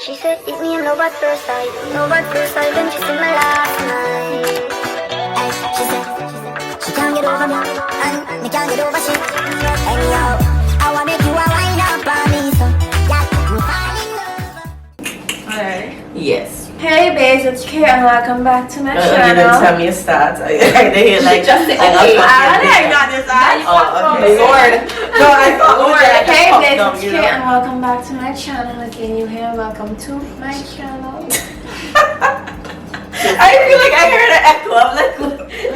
She said it me and no bad first sight. No bad first sight, then she said my last night. Ay, she said she can't get over me, and me can't get over she. Anyhow, I wanna make you a wine up on me, so yeah, we fall in love. Alright. Yes. Hey babes, it's Kate and welcome back to my You channel. didn't tell me to start. I didn't like Just I okay. I got this. Oh, okay. Lord. No, I thought Lord. Hey babes, up, it's you Kate know? and welcome back to my channel. Again, you here. Welcome to my channel. I feel like I heard an echo. I'm like,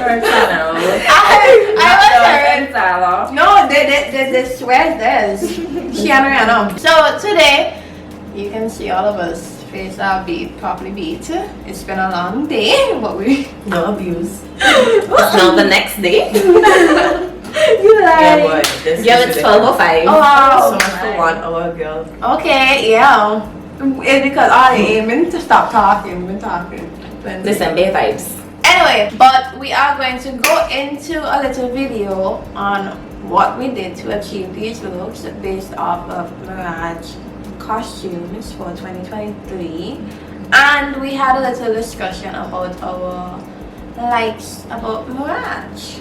Her channel. I was heard. Tyler. No, this where's this? Keanu. So today, you can see all of us face our beat, properly beat. It's been a long day, but we no abuse. No, the next day. you Yeah, like. boy. This Yeah, is it's ridiculous. 12:05. Oh wow. So much for 1 hour, girl. Okay, yeah. It's because I aiming to stop talking. We've been talking. Listen, bay vibes. Anyway, but we are going to go into a little video on what we did to achieve these looks based off of Mirage costumes for 2023, and we had a little discussion about our likes about Mirage.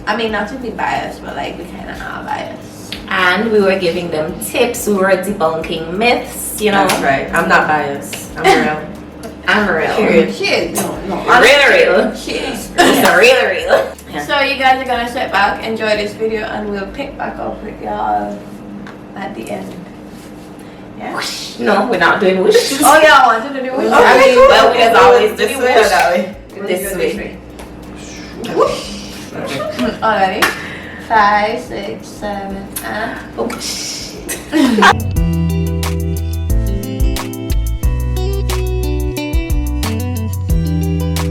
I mean, not to be biased, but like we kind of are biased. And we were giving them tips. We were debunking myths, you know. That's right. I'm not biased. I'm real. I'm real. Period. She is. No. Real. She is. It's a real. Yeah. So you guys are gonna sit back, enjoy this video, and we'll pick back up with y'all at the end. Yeah. No, we're not doing whoosh. Oh yeah, I wanted to do it. Okay, I mean, cool. well, we as always do This the way or whoosh. that way? This way. Alrighty. 5, 6, 7, and Whoosh.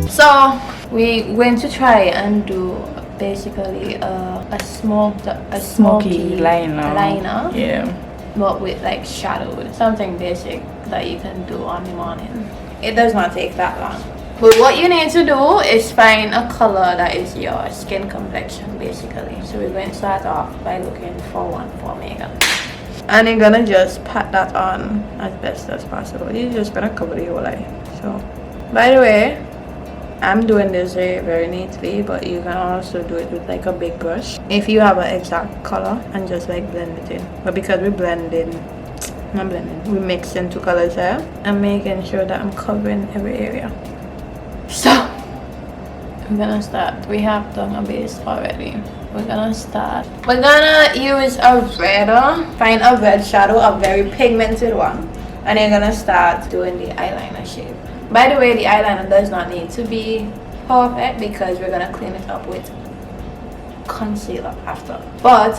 so we went to try and do basically a smoky liner, Yeah. but with like shadows, something basic that you can do on the morning. It does not take that long. But what you need to do is find a color that is your skin complexion basically. So we're going to start off by looking for one for Megan. And you're gonna just pat that on as best as possible. You're just gonna cover the whole eye. So, by the way, I'm doing this very neatly, but you can also do it with like a big brush if you have an exact color and just like blend it in. But because we mix in two colors here, I'm making sure that I'm covering every area. So I'm gonna start. We have done a base already. We're gonna start. We're gonna use a red, find a red shadow, a very pigmented one, and you're gonna start doing the eyeliner shape. By the way, the eyeliner does not need to be perfect because we're gonna clean it up with concealer after. But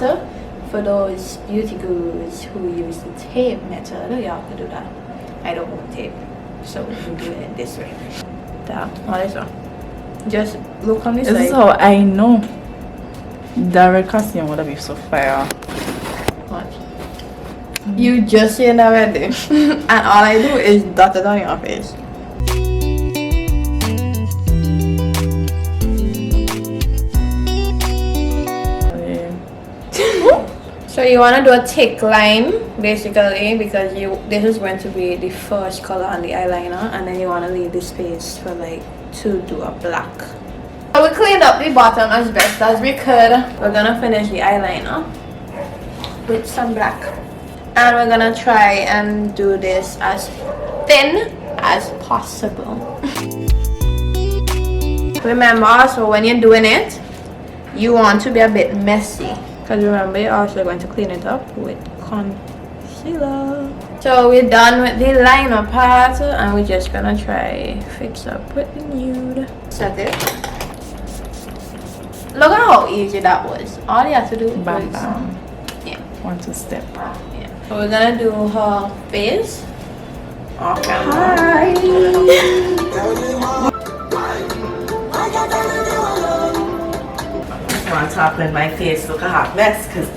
for those beauty gurus who use the tape method, y'all can do that. I don't want tape, so we can do it this way. That, what is that? Just look on this This is side. how I know direct costume would be so fire. What? You just seen that already, and all I do is dot it on your face. So you want to do a thick line basically because this is going to be the first color on the eyeliner, and then you want to leave the space for like to do a black. So we cleaned up the bottom as best as we could. We're gonna finish the eyeliner with some black, and we're gonna try and do this as thin as possible. Remember, so when you're doing it, you want to be a bit messy. Because remember, you're also going to clean it up with concealer. So we're done with the liner part, and we're just gonna try fix up with the nude. Set it. Look at how easy that was. All you have to do Bam is bam. yeah. 1 2 step. Yeah. So we're gonna do her face. Off camera. On top of my face look a hot mess because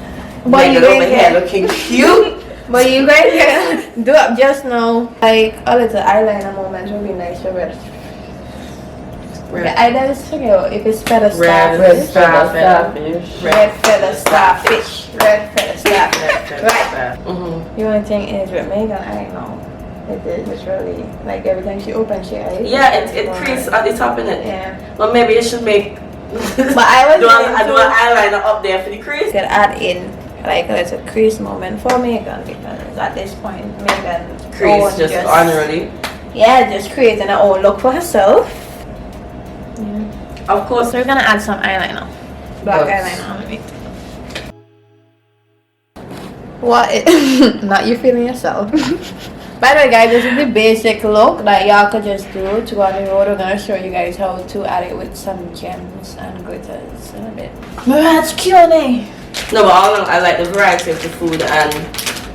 But you Megan over ain't here get- looking cute. But you guys can do it just now. Like a little eyeliner moment would be nice for red. I just figure if it's feather starfish. Red feather starfish. Red feather starfish. Right. Mm-hmm. The only thing is with Megan, I don't know. It is. It's really like every time she opens she eyes. Yeah, it creases at the top in it. Yeah. Well, maybe you should make. But I was do an eyeliner up there for the crease. could add in like a little crease moment for Megan because at this point Megan Crease just honorably. Yeah, just creating her own look for herself. Of course. So we're gonna add some eyeliner. Black Yes. eyeliner underneath. What not you feeling yourself. By the way guys, this is the basic look that y'all could just do to go on the road. We're gonna show you guys how to add it with some gems and glitters in a bit. Mirage Q&A. No, but all along, I like the variety of the food, and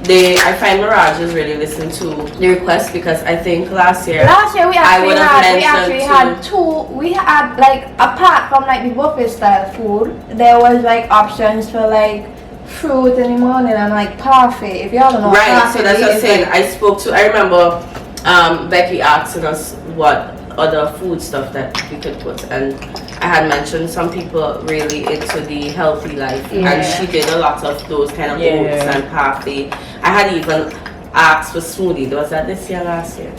I find Mirage is really listening to the request because I think last year we actually had to- two. We had like apart from like the buffet style food, there was like options for like fruit in the morning and like parfait. If y'all don't know, right. parfait So that's what I'm is, saying. like, I remember Becky asking us what other food stuff that we could put, and I had mentioned some people really into the healthy life, and she did a lot of those kind of oats and parfait. I had even asked for smoothie. Was that this year, last year?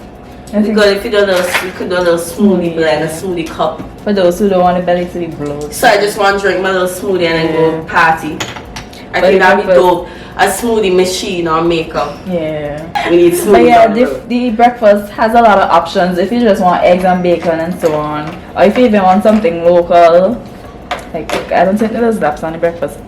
Because if you do you could do a little smoothie blend, a smoothie cup. For those who don't want the belly to be bloated. So I just want to drink my little smoothie and then go party. I But think that'd be breakfast- dope. A smoothie machine or maker. Yeah. We need But smoothies. yeah, on the road. the breakfast has a lot of options if you just want eggs and bacon and so on. Or if you even want something local. Like, I don't think there's laps on the breakfast.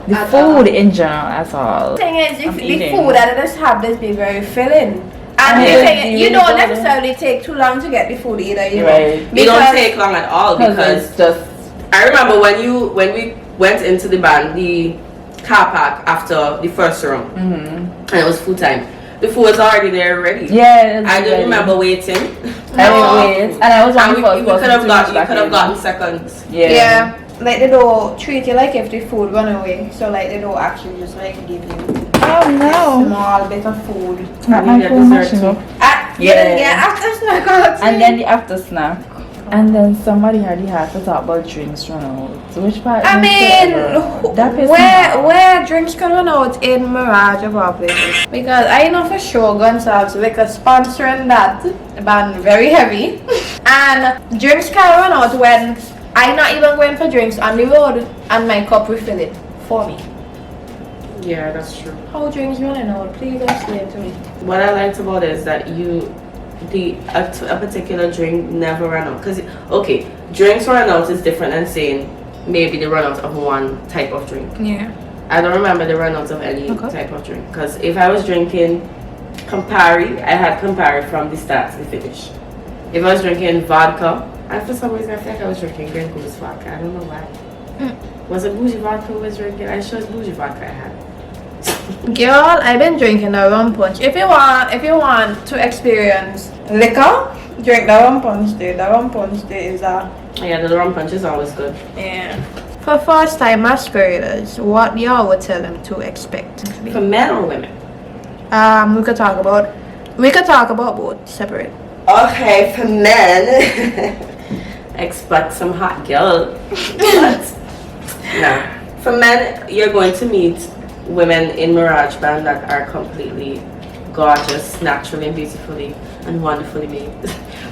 The food in general, that's all. the thing is, if I'm the eating. food that it does have this be very filling. And Yeah. the thing is, you Yeah. don't necessarily take too long to get the food either, you know. Right. It don't Because- take long at all Because because it's just, I remember when we went into the car park after the first room, and it was food time. The food was already there ready. yeah. I don't remember waiting. I didn't wait. And I was one And of the first you person could have to got reach you back could have in. gotten seconds. Yeah. Like they don't treat you like if the food run away. So like they don't actually just like give you Oh no. small bit of food. Not And my you get phone dessert machine. too. Yeah, after snack. And then the after snack. And then somebody had to talk about drinks run out. So which part? I is mean, it? That pissed me off. where drinks can run out in Mirage of all places? Because I know for sure Gonzalez Liquor sponsoring that band very heavy, and drinks can run out when I'm not even going for drinks on the road and my cup refilling for me. Yeah, that's true. How drinks running out? Please explain to me. What I liked about it is that a particular drink never ran out. Because okay, drinks run out is different than saying maybe they run out of one type of drink. Yeah. I don't remember the run out of any type of drink. Because if I was drinking Campari, I had Campari from the start to the finish. If I was drinking vodka, and for some reason I feel like I was drinking Green Goose vodka. I don't know why. Was it bougie vodka I was drinking? I sure it's bougie vodka I had. Girl, I've been drinking the rum punch. If you want to experience liquor, drink the rum punch day. The rum punch day is Yeah, the rum punch is always good. yeah. For first time masqueraders, what y'all would tell them to expect? For men or women? We could talk about both separate. Okay, for men, expect some hot girl. But no, for men, you're going to meet women in Mirage Band that are completely gorgeous, naturally and beautifully and wonderfully made,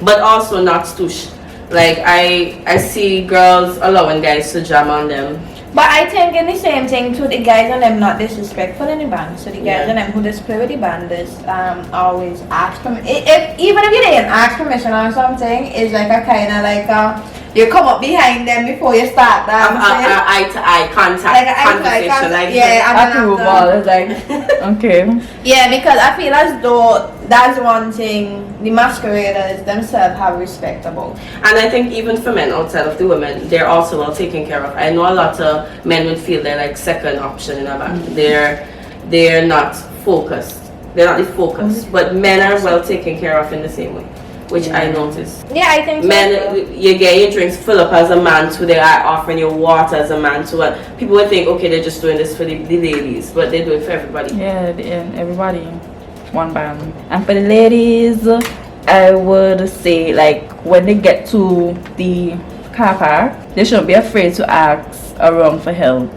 but also not stoosh. Like I see girls allowing guys to jam on them. But I think in the same thing to the guys and them not disrespectful in the band. So the guys and them who just play with the band is always ask permission. Even if you didn't ask permission or something, it's like a kind of like you come up behind them before you start dancing. Eye to eye contact, Like an eye-to-eye conversation, contact, like yeah. And then Approval. after- It's like, okay. Yeah, because I feel as though that's one thing the masqueraders themselves have respect about. And I think even for men outside of the women, they're also well taken care of. I know a lot of men would feel they're like second option in a band. They're not focused. They're not the focus. But men are well taken care of in the same way, which I noticed. Yeah, I think so. Men, you get your drinks full up as a man too. They are offering you water as a man too. And people would think, okay, they're just doing this for the ladies, but they do it for everybody. Yeah, and everybody, one band. And for the ladies, I would say like when they get to the car park, they shouldn't be afraid to ask around for help,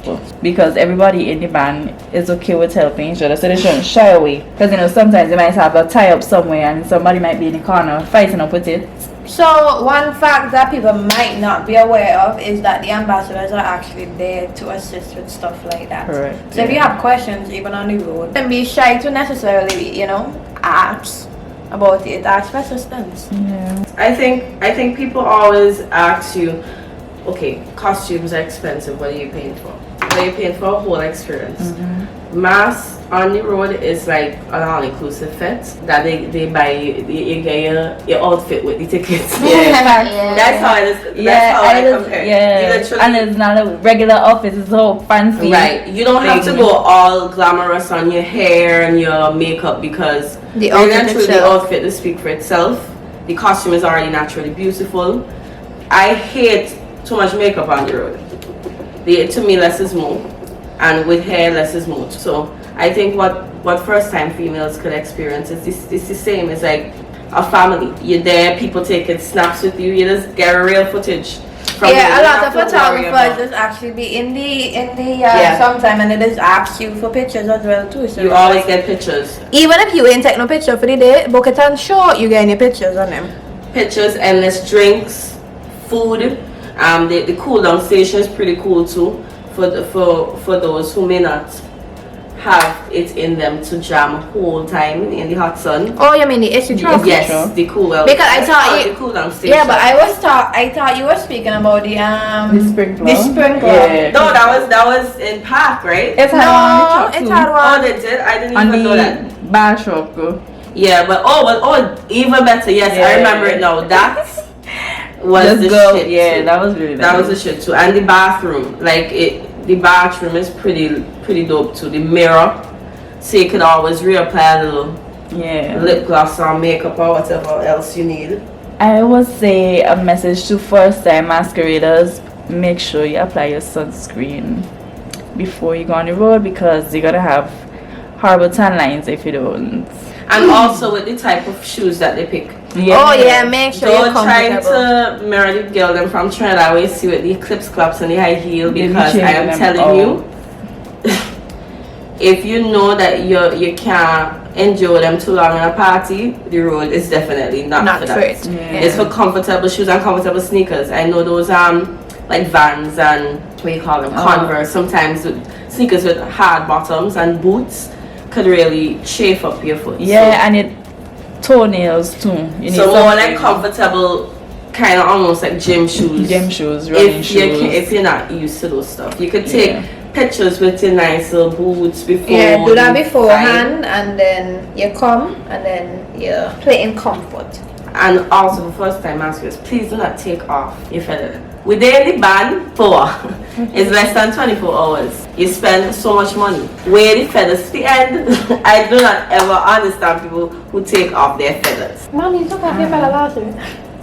because everybody in the band is okay with helping each other, so they shouldn't shy away. Because you know, sometimes they might have a tie up somewhere and somebody might be in the corner fighting up with it. So one fact that people might not be aware of is that the ambassadors are actually there to assist with stuff like that. Correct. So if you have questions even on the road, don't be shy to necessarily, you know, ask about it. Ask for assistance. Yeah. I think people always ask you, okay, costumes are expensive, what are you paying for? What are you paying for a whole experience? Mass on the road is like an all-inclusive fit that they buy you get your outfit with the tickets. That's how it is. That's how I compare it. Yeah, and it's not a regular outfit, it's so fancy. Right, you don't have to go all glamorous on your hair and your makeup, because The the outfit to speak for itself. The costume is already naturally beautiful. I hate too much makeup on the road. To me, less is more, and with hair, less is more. So I think what first-time females could experience is this the same. It's like a family. You're there, people taking snaps with you. You just get a real footage. From Yeah, a lot of photographers just actually be in the sometime, and they just ask you for pictures as well too. So you always get pictures. even if you ain't take no picture for the day, book it and show you get any pictures on them. Pictures, endless drinks, food. The cool down station is pretty cool too for those who may not have it in them to jam whole time in the hot sun. Oh, you mean the AC truck? Yes, the cool well. Because I thought the cool down station. Yeah, but I thought you were speaking about the sprinkler. The sprinkler. Yeah. No, that was in park, right? It's had one on the truck it's too. had Oh, one. they did. I didn't On even know that. the bar shop go. Yeah, but even better. Yes, I Yeah. remember it now. That was Just the go. shit. Yeah, too. that was really nice. That was the shit too. And the bathroom, the bathroom is pretty dope too. The mirror, so you could always reapply a little lip gloss or makeup or whatever else you need. I would say a message to first-time masqueraders: make sure you apply your sunscreen before you go on the road, because you're gonna have horrible tan lines if you don't. And also with the type of shoes that they pick. Oh yeah, make sure Don't you're try comfortable. to mirror the girl them from Trinidad where you see with the clips, claps and the high heel, They be because I am changing them telling you, if you know that you can't endure them too long in a party, the road is definitely not for for that. it. Yeah. It's for comfortable shoes and comfortable sneakers. I know those like Vans and what you call them, Converse, sometimes with sneakers with hard bottoms and boots could really chafe up your foot. Yeah, and it toenails too. You need So more like something. comfortable, kind of almost like gym shoes. Gym shoes, running shoes. If you're not used to those stuff, you could take Yeah. pictures with your nice little boots before. Yeah, do that you beforehand, and then you come, and then you play in comfort. fight. And also, for first time masqueraders, please do not take off your feather. We're there in the band for it's less than 24 hours. You spend so much money. Wear the feathers to the end. I do not ever understand people who take off their feathers. Mom, you took off your feather last week.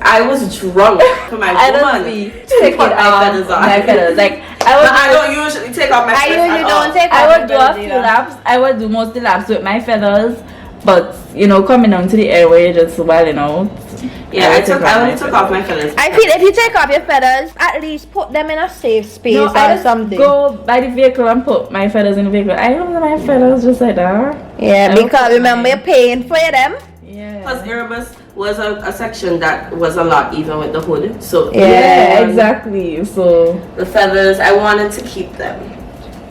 I was drunk for my I woman don't see to take put it my off feathers on. my feathers. Like But I don't usually take off my I feathers usually at don't all. take off I my would do a feathers few either. laps. I would do most of the laps with my feathers, but you know, coming down to the airway just wilding out. Yeah, I only took off my my feathers. I feel if you take off your feathers, at least put them in a safe space No, I or just something. go by the vehicle and put my feathers in the vehicle. I don't know my feathers just like that. Yeah, I don't because put remember mine. you're paying for them. Plus, Yeah. Erebus was a section that was a lot even with the hood. So Yeah, exactly. So the feathers, I wanted to keep them.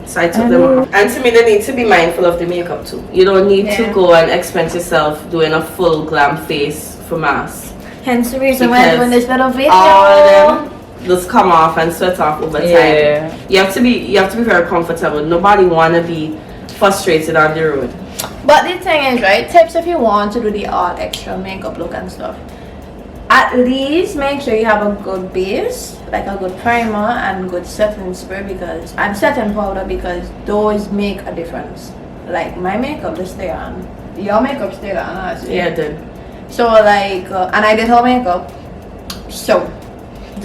So I took I them know. off. And to me, they need to be mindful of the makeup too. You don't need to Yeah. go and expense yourself doing a full glam face for mass. Hence the reason why Because I'm doing this little video. All of them just come off and sweat off over time. yeah. You have to be very comfortable. Nobody wanna be frustrated on the road. But the thing is, right, tips if you want to do the all extra makeup look and stuff. At least make sure you have a good base, like a good primer and good setting spray and setting powder, because those make a difference. Like my makeup just stay on. Your makeup stay on, honestly. Yeah, dude. So like, and I did her makeup. So,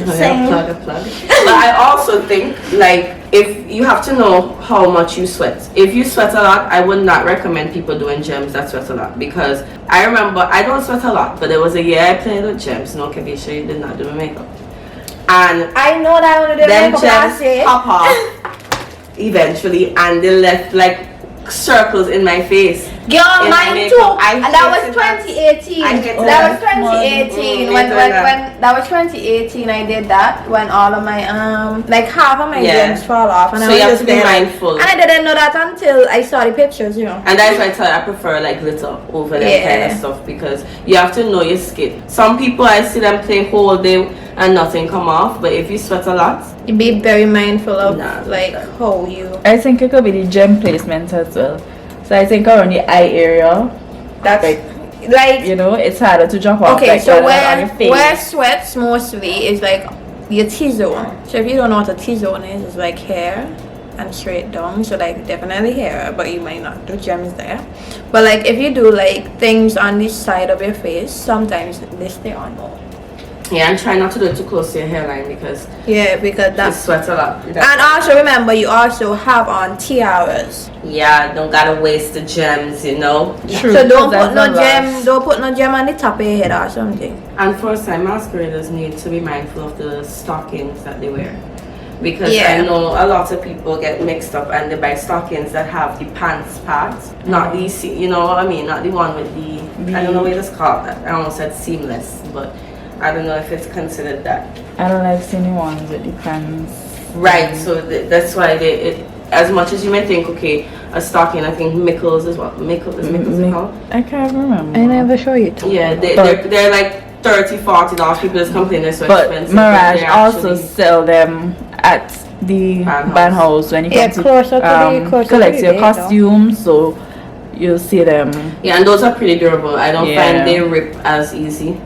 Same. Plug. But I also think, like, if you have to know how much you sweat. If you sweat a lot, I would not recommend people doing gems that sweat a lot, because I remember I don't sweat a lot, but there was a year I played with gems. No, Kavisha, you did not do my makeup. and I know that one of them them makeup last gems year. pop off eventually, and they left like circles in my face. Girl, in my mine makeup. too. I And that was hated that. 2018. I hated That that. was 2018. Mm, When hated that. when that was 2018, I did that when all of my like half of my Yeah. gems fall off, and So I was you have just to be there, like- mindful. And I didn't know that until I saw the pictures, you know. And that's why I tell you I prefer like glitter over that Yeah. kind of stuff, because you have to know your skin. Some people I see them play whole day and nothing come off, but if you sweat a lot, You be very mindful of Nah, like how you. I think it could be the gem placement as well. So I think around the eye area, That's like, like you know, it's harder to jump off. okay. like, So rather than on your face. where sweats mostly is like your T-zone. So if you don't know what a T-zone is, it's like hair and straight down. So like definitely hair, but you might not do gems there. But like if you do like things on this side of your face, sometimes they stay on more. yeah, and try not to do it too close to your hairline because Yeah, because you that's. sweat a lot. And also remember, you also have on tiaras. Yeah, don't gotta waste the gems, you know. True. So don't that's put no a lot. gem. Don't put no gem on the top of your head or something. And first time masqueraders need to be mindful of the stockings that they wear. Because Yeah. I know a lot of people get mixed up and they buy stockings that have the pants parts, not the, you know what I mean, not the one with the, I don't know what it's called. I almost said seamless, but I don't know if it's considered that. I don't like seeing the ones with the pants. Right, so that's why as much as you may think, okay, a stocking, I think Mickles is what? Mickles called? I can't remember. show you. Yeah, But- they're like $30, $40. People just complain they're so But expensive. Mirage they're also actually- sell them at the Band band house when you Yeah, come closer to to the- closer to collect the your date, costumes, so you'll see them. Yeah, and those are pretty durable. I don't Yeah. find they rip as easy.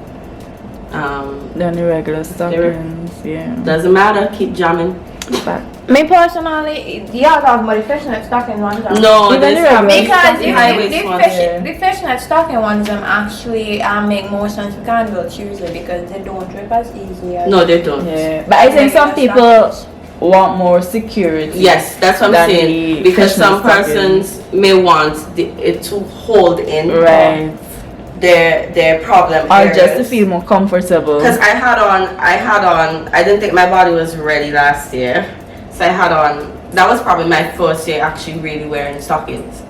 Than the regular stockings. Yeah. Doesn't matter, keep jamming. But Me personally, yeah, I have my fishnet stocking ones. No, Even this the regular Because the high waist ones. the fishnet stocking ones actually make more sense for Carnival Tuesday because they don't drip as easy as No, they don't. yeah, but I think some people want more security. Yes, that's what I'm Than saying. the Because fishnet some stockings. persons may want it to hold in Right. their problem Or areas. just to feel more comfortable. Because I didn't think my body was ready last year. So I had on, that was probably my first year actually really wearing stockings.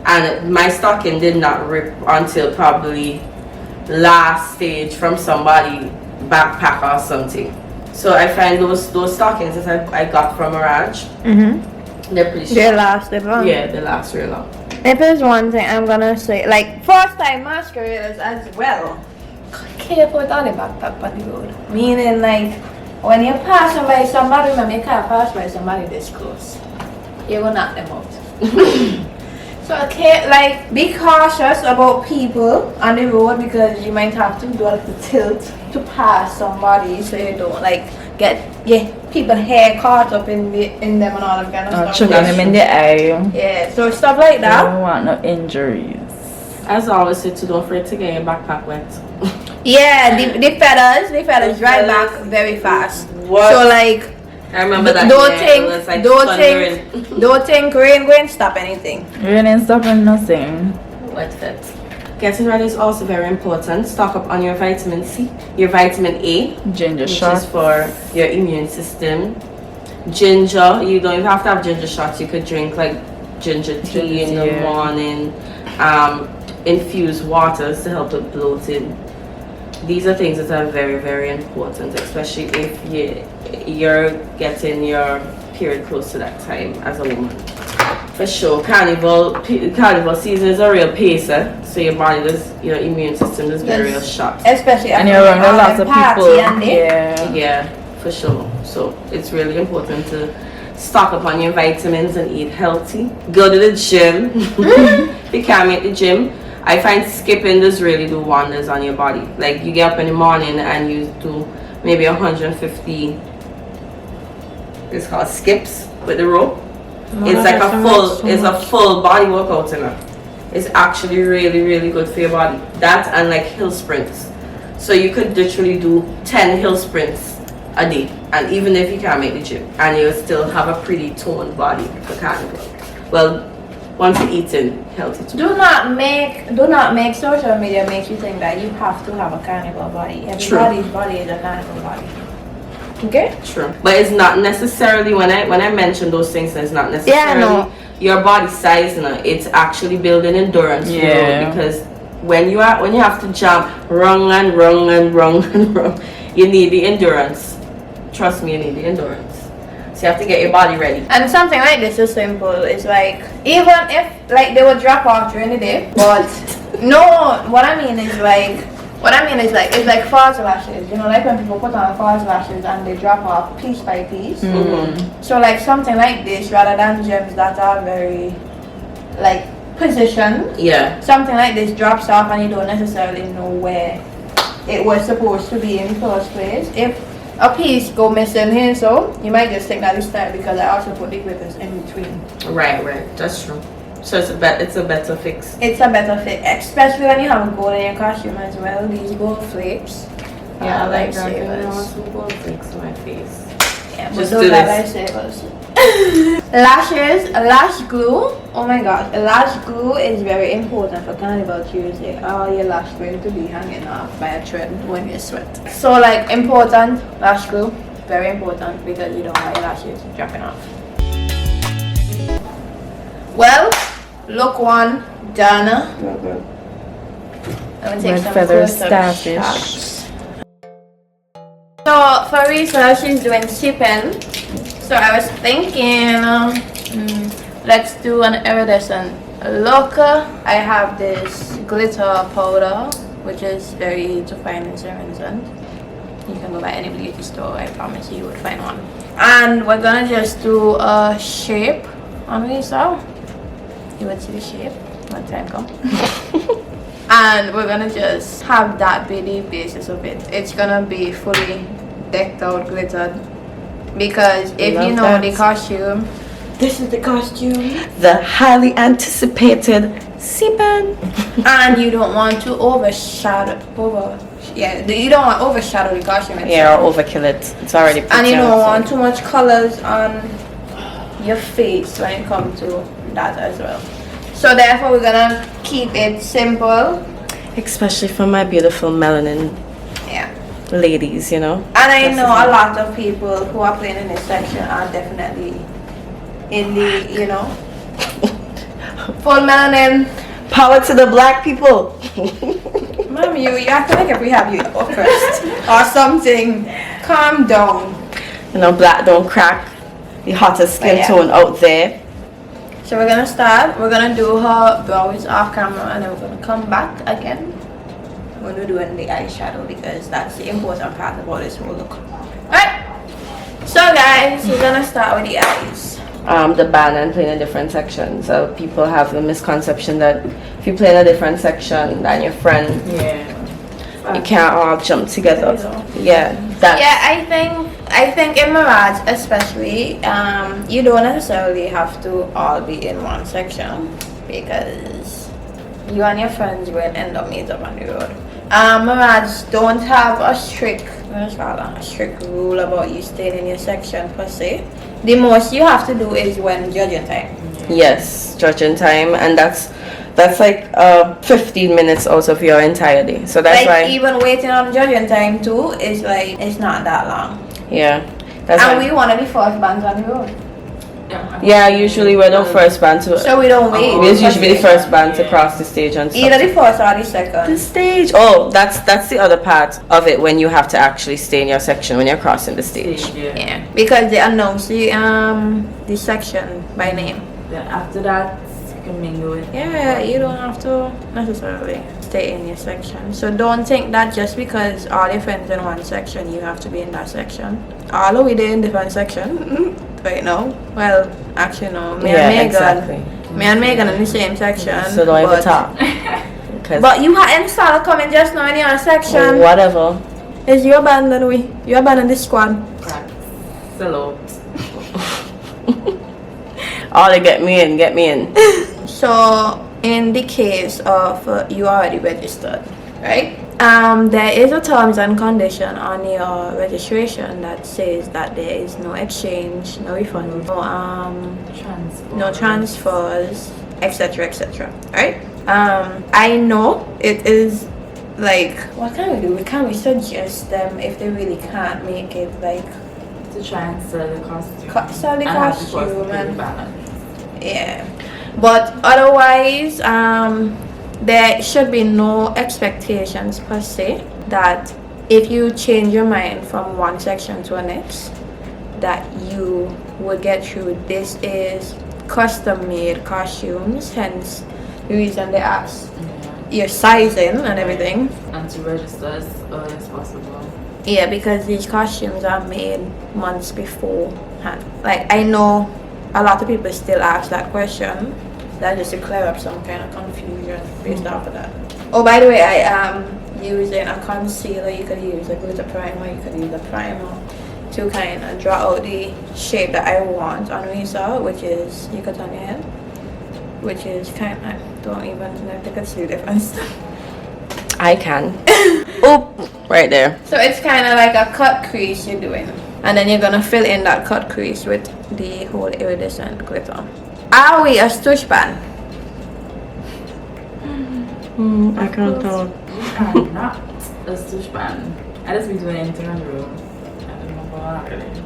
And my stocking did not rip until probably last stage from somebody backpack or something. So I find those stockings that I got from Mirage, they're pretty they strong. last long. Yeah, they last real long. If there's one thing I'm gonna say, like first time masqueraders as well, careful with all the backpack on the road. Meaning like when you're passing by somebody, remember you can't pass by somebody this close. You're gonna knock them out. So like be cautious about people on the road because you might have to do a little tilt to pass somebody so you don't like get people hair caught up in them and all that kind of Or stuff. chuck them in the eye. Yeah, so stuff like I that. don't want no injuries. As I always say, to don't afraid to get your backpack wet. Yeah, the feathers dry back very fast. What? So like I remember that don't year, think it was like don't thundering. think don't think rain going stop anything. Really ain't stopping nothing. Wet fit. Getting ready is also very important. Stock up on your vitamin C, your vitamin A, Ginger which shot. is for your immune system. Ginger, you don't even have to have ginger shots. You could drink like ginger tea in the yeah. morning. Infused waters to help with bloating. These are things that are very, very important, especially if you're getting your period close to that time as a woman. For sure, carnival season is a real pacer, so your immune system is very real sharp. Especially And after you're around all lots the of party people. and they- Yeah. Yeah, for sure. So it's really important to stock up on your vitamins and eat healthy. Go to the gym. If you can't make the gym, I find skipping does really do wonders on your body. Like you get up in the morning and you do maybe 150. It's called skips with the rope. It's like a full body workout in it. It's actually really, really good for your body. That and like hill sprints. So you could literally do 10 hill sprints a day. And even if you can't make the gym, and you'll still have a pretty toned body for carnival. Well, once you're eating healthy too. Do not make social media make you think that you have to have a carnival body. Everybody's body is a carnival body. Okay? True. But it's not necessarily when I mention those things, it's not necessarily no. your body size, you know, it's actually building endurance for you, because when you have to jump wrong and wrong and wrong and wrong, you need the endurance. Trust me, you need the endurance. So you have to get your body ready. And something like this is simple. It's like, even if like they would drop off during the day, but no, what I mean is like it's like false lashes. You know, like when people put on false lashes and they drop off piece by piece. So like something like this, rather than gems that are very like positioned. Yeah. Something like this drops off and you don't necessarily know where it was supposed to be in the first place. If a piece go missing here, so you might just think that it's time because I also put the glitters in between. Right. That's true. So it's a better fix. It's a better fit, especially when you have a gold in your costume as well. These gold flakes. Yeah, I like that. I lifesavers. want some gold flakes on my face. Yeah, but Just those do are this. lifesavers. Lashes, lash glue. Oh my god, lash glue is very important for Carnival Tuesday. All your lash going to be hanging off by a thread when you sweat. So like important, lash glue, very important because you don't want your lashes dropping off. Well, look one done. I'm gonna take Red some feather close-up starfish. shots. So for research, she's doing shipping. So I was thinking, let's do an iridescent look. I have this glitter powder, which is very easy to find in Serenzen. You can go by any beauty store, I promise you would find one. And we're gonna just do a shape on Lisa. You would see the shape when time comes. And we're gonna just have that be the basis of it. It's gonna be fully decked out, glittered. Because if you know the costume, this is the costume. The highly anticipated C-pen. And you don't want to overshadow the costume itself. Yeah, or overkill it. It's already put And you down, don't so- want too much colors on your face when it comes to that as well. So therefore we're gonna keep it simple. Especially for my beautiful melanin Yeah. ladies, you know. And I know a lot of people who are playing in this section are definitely in the, you know, full melanin. Power to the black people. Mom, you acting like if we have you oppressed or something. Calm down. You know, black don't crack. The hottest skin Yeah. tone out there. So we're gonna start. We're gonna do her brows off camera and then we're gonna come back again when we're doing the eyeshadow because that's the important part about this whole look. Alright. So guys, we're gonna start with the eyes. The band and play in a different section. So people have the misconception that if you play in a different section than your friend, you can't all jump together. Yeah, that's Yeah, I think in Mirage especially, you don't necessarily have to all be in one section because you and your friends will end up meet up on the road. Mirage don't have a strict rule about you staying in your section per se. The most you have to do is when judging time. yes, judging time, and that's like 15 minutes out of your entire day. So that's Like why even waiting on judging time too is like it's not that long. yeah, that's And why. we want to be first bands on the road, Yeah, usually we're the first band to. so we don't wait. We're usually the first band to cross the stage and stuff. Either the first or the second. The stage. Oh, that's the other part of it when you have to actually stay in your section when you're crossing the stage. Yeah, because they announce the section by name. Then after that, you can mingle with. Yeah, you don't have to necessarily stay in your section. So don't think that just because all your friends in one section, you have to be in that section. All of we in different section right now. Well, actually no. Me and Megan. exactly. Me and Megan in the same section. So don't even but- talk. 'Cause But you hadn't started coming just now in your section. whatever. Is you abandoned we? You abandoned the squad. Hello. Oh, they get me in. So in the case of you already registered, right? There is a terms and condition on your registration that says that there is no exchange, no refund, no transfers, etc. Right? I know it is like, what can we do? Can we suggest them if they really can't make it like to try and sell the costume. Sell the and have the costume pay the and- balance. Yeah, but otherwise, there should be no expectations per se that if you change your mind from one section to the next, that you would get through. This is custom made costumes, hence the reason they ask your sizing and everything. And to register as early as possible. Yeah, because these costumes are made months beforehand. Like, I know a lot of people still ask that question. That just to clear up some kind of confusion based off of that. Oh, by the way, I am using a concealer. You could use a glitter primer. You could use a primer to kind of draw out the shape that I want on Risa, which is, you could on your head, which is kind of, I don't even know if they could see the difference. I can. Oop, right there. So it's kind of like a cut crease you're doing, and then you're gonna fill in that cut crease with the whole iridescent glitter. Are we a stoosh band? I can't tell. I'm not a stoosh band. I just be doing anything on the road. I don't know what it is.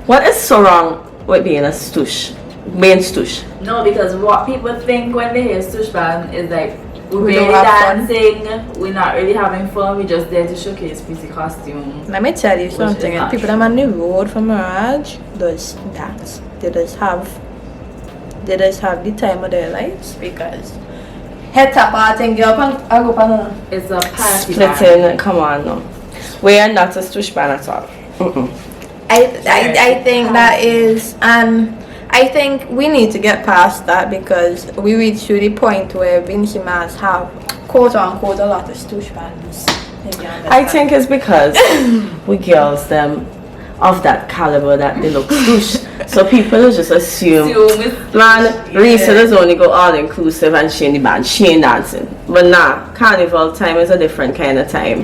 What is so wrong with being a stoosh? Being stoosh? No, because what people think when they hear stoosh band is like we're We really don't have fun. dancing, we're not really having fun, we're just there to showcase pretty costumes. Let me tell you something. is And people that on the road from Mirage does dance. They just have the time of their lives because head tap out and girl I go pan. It's a party band. Splitting, come on, no. We are not a stoosh band at all. Mm-mm. I think that is, and I think we need to get past that because we reached to the point where Vinci Mars have quote unquote a lot of stoosh bands. I think it's because we girls them of that caliber that they look stoosh. So people just assume, man, Risa does only go all inclusive and she in the band, she ain't dancing. But nah, carnival time is a different kind of time.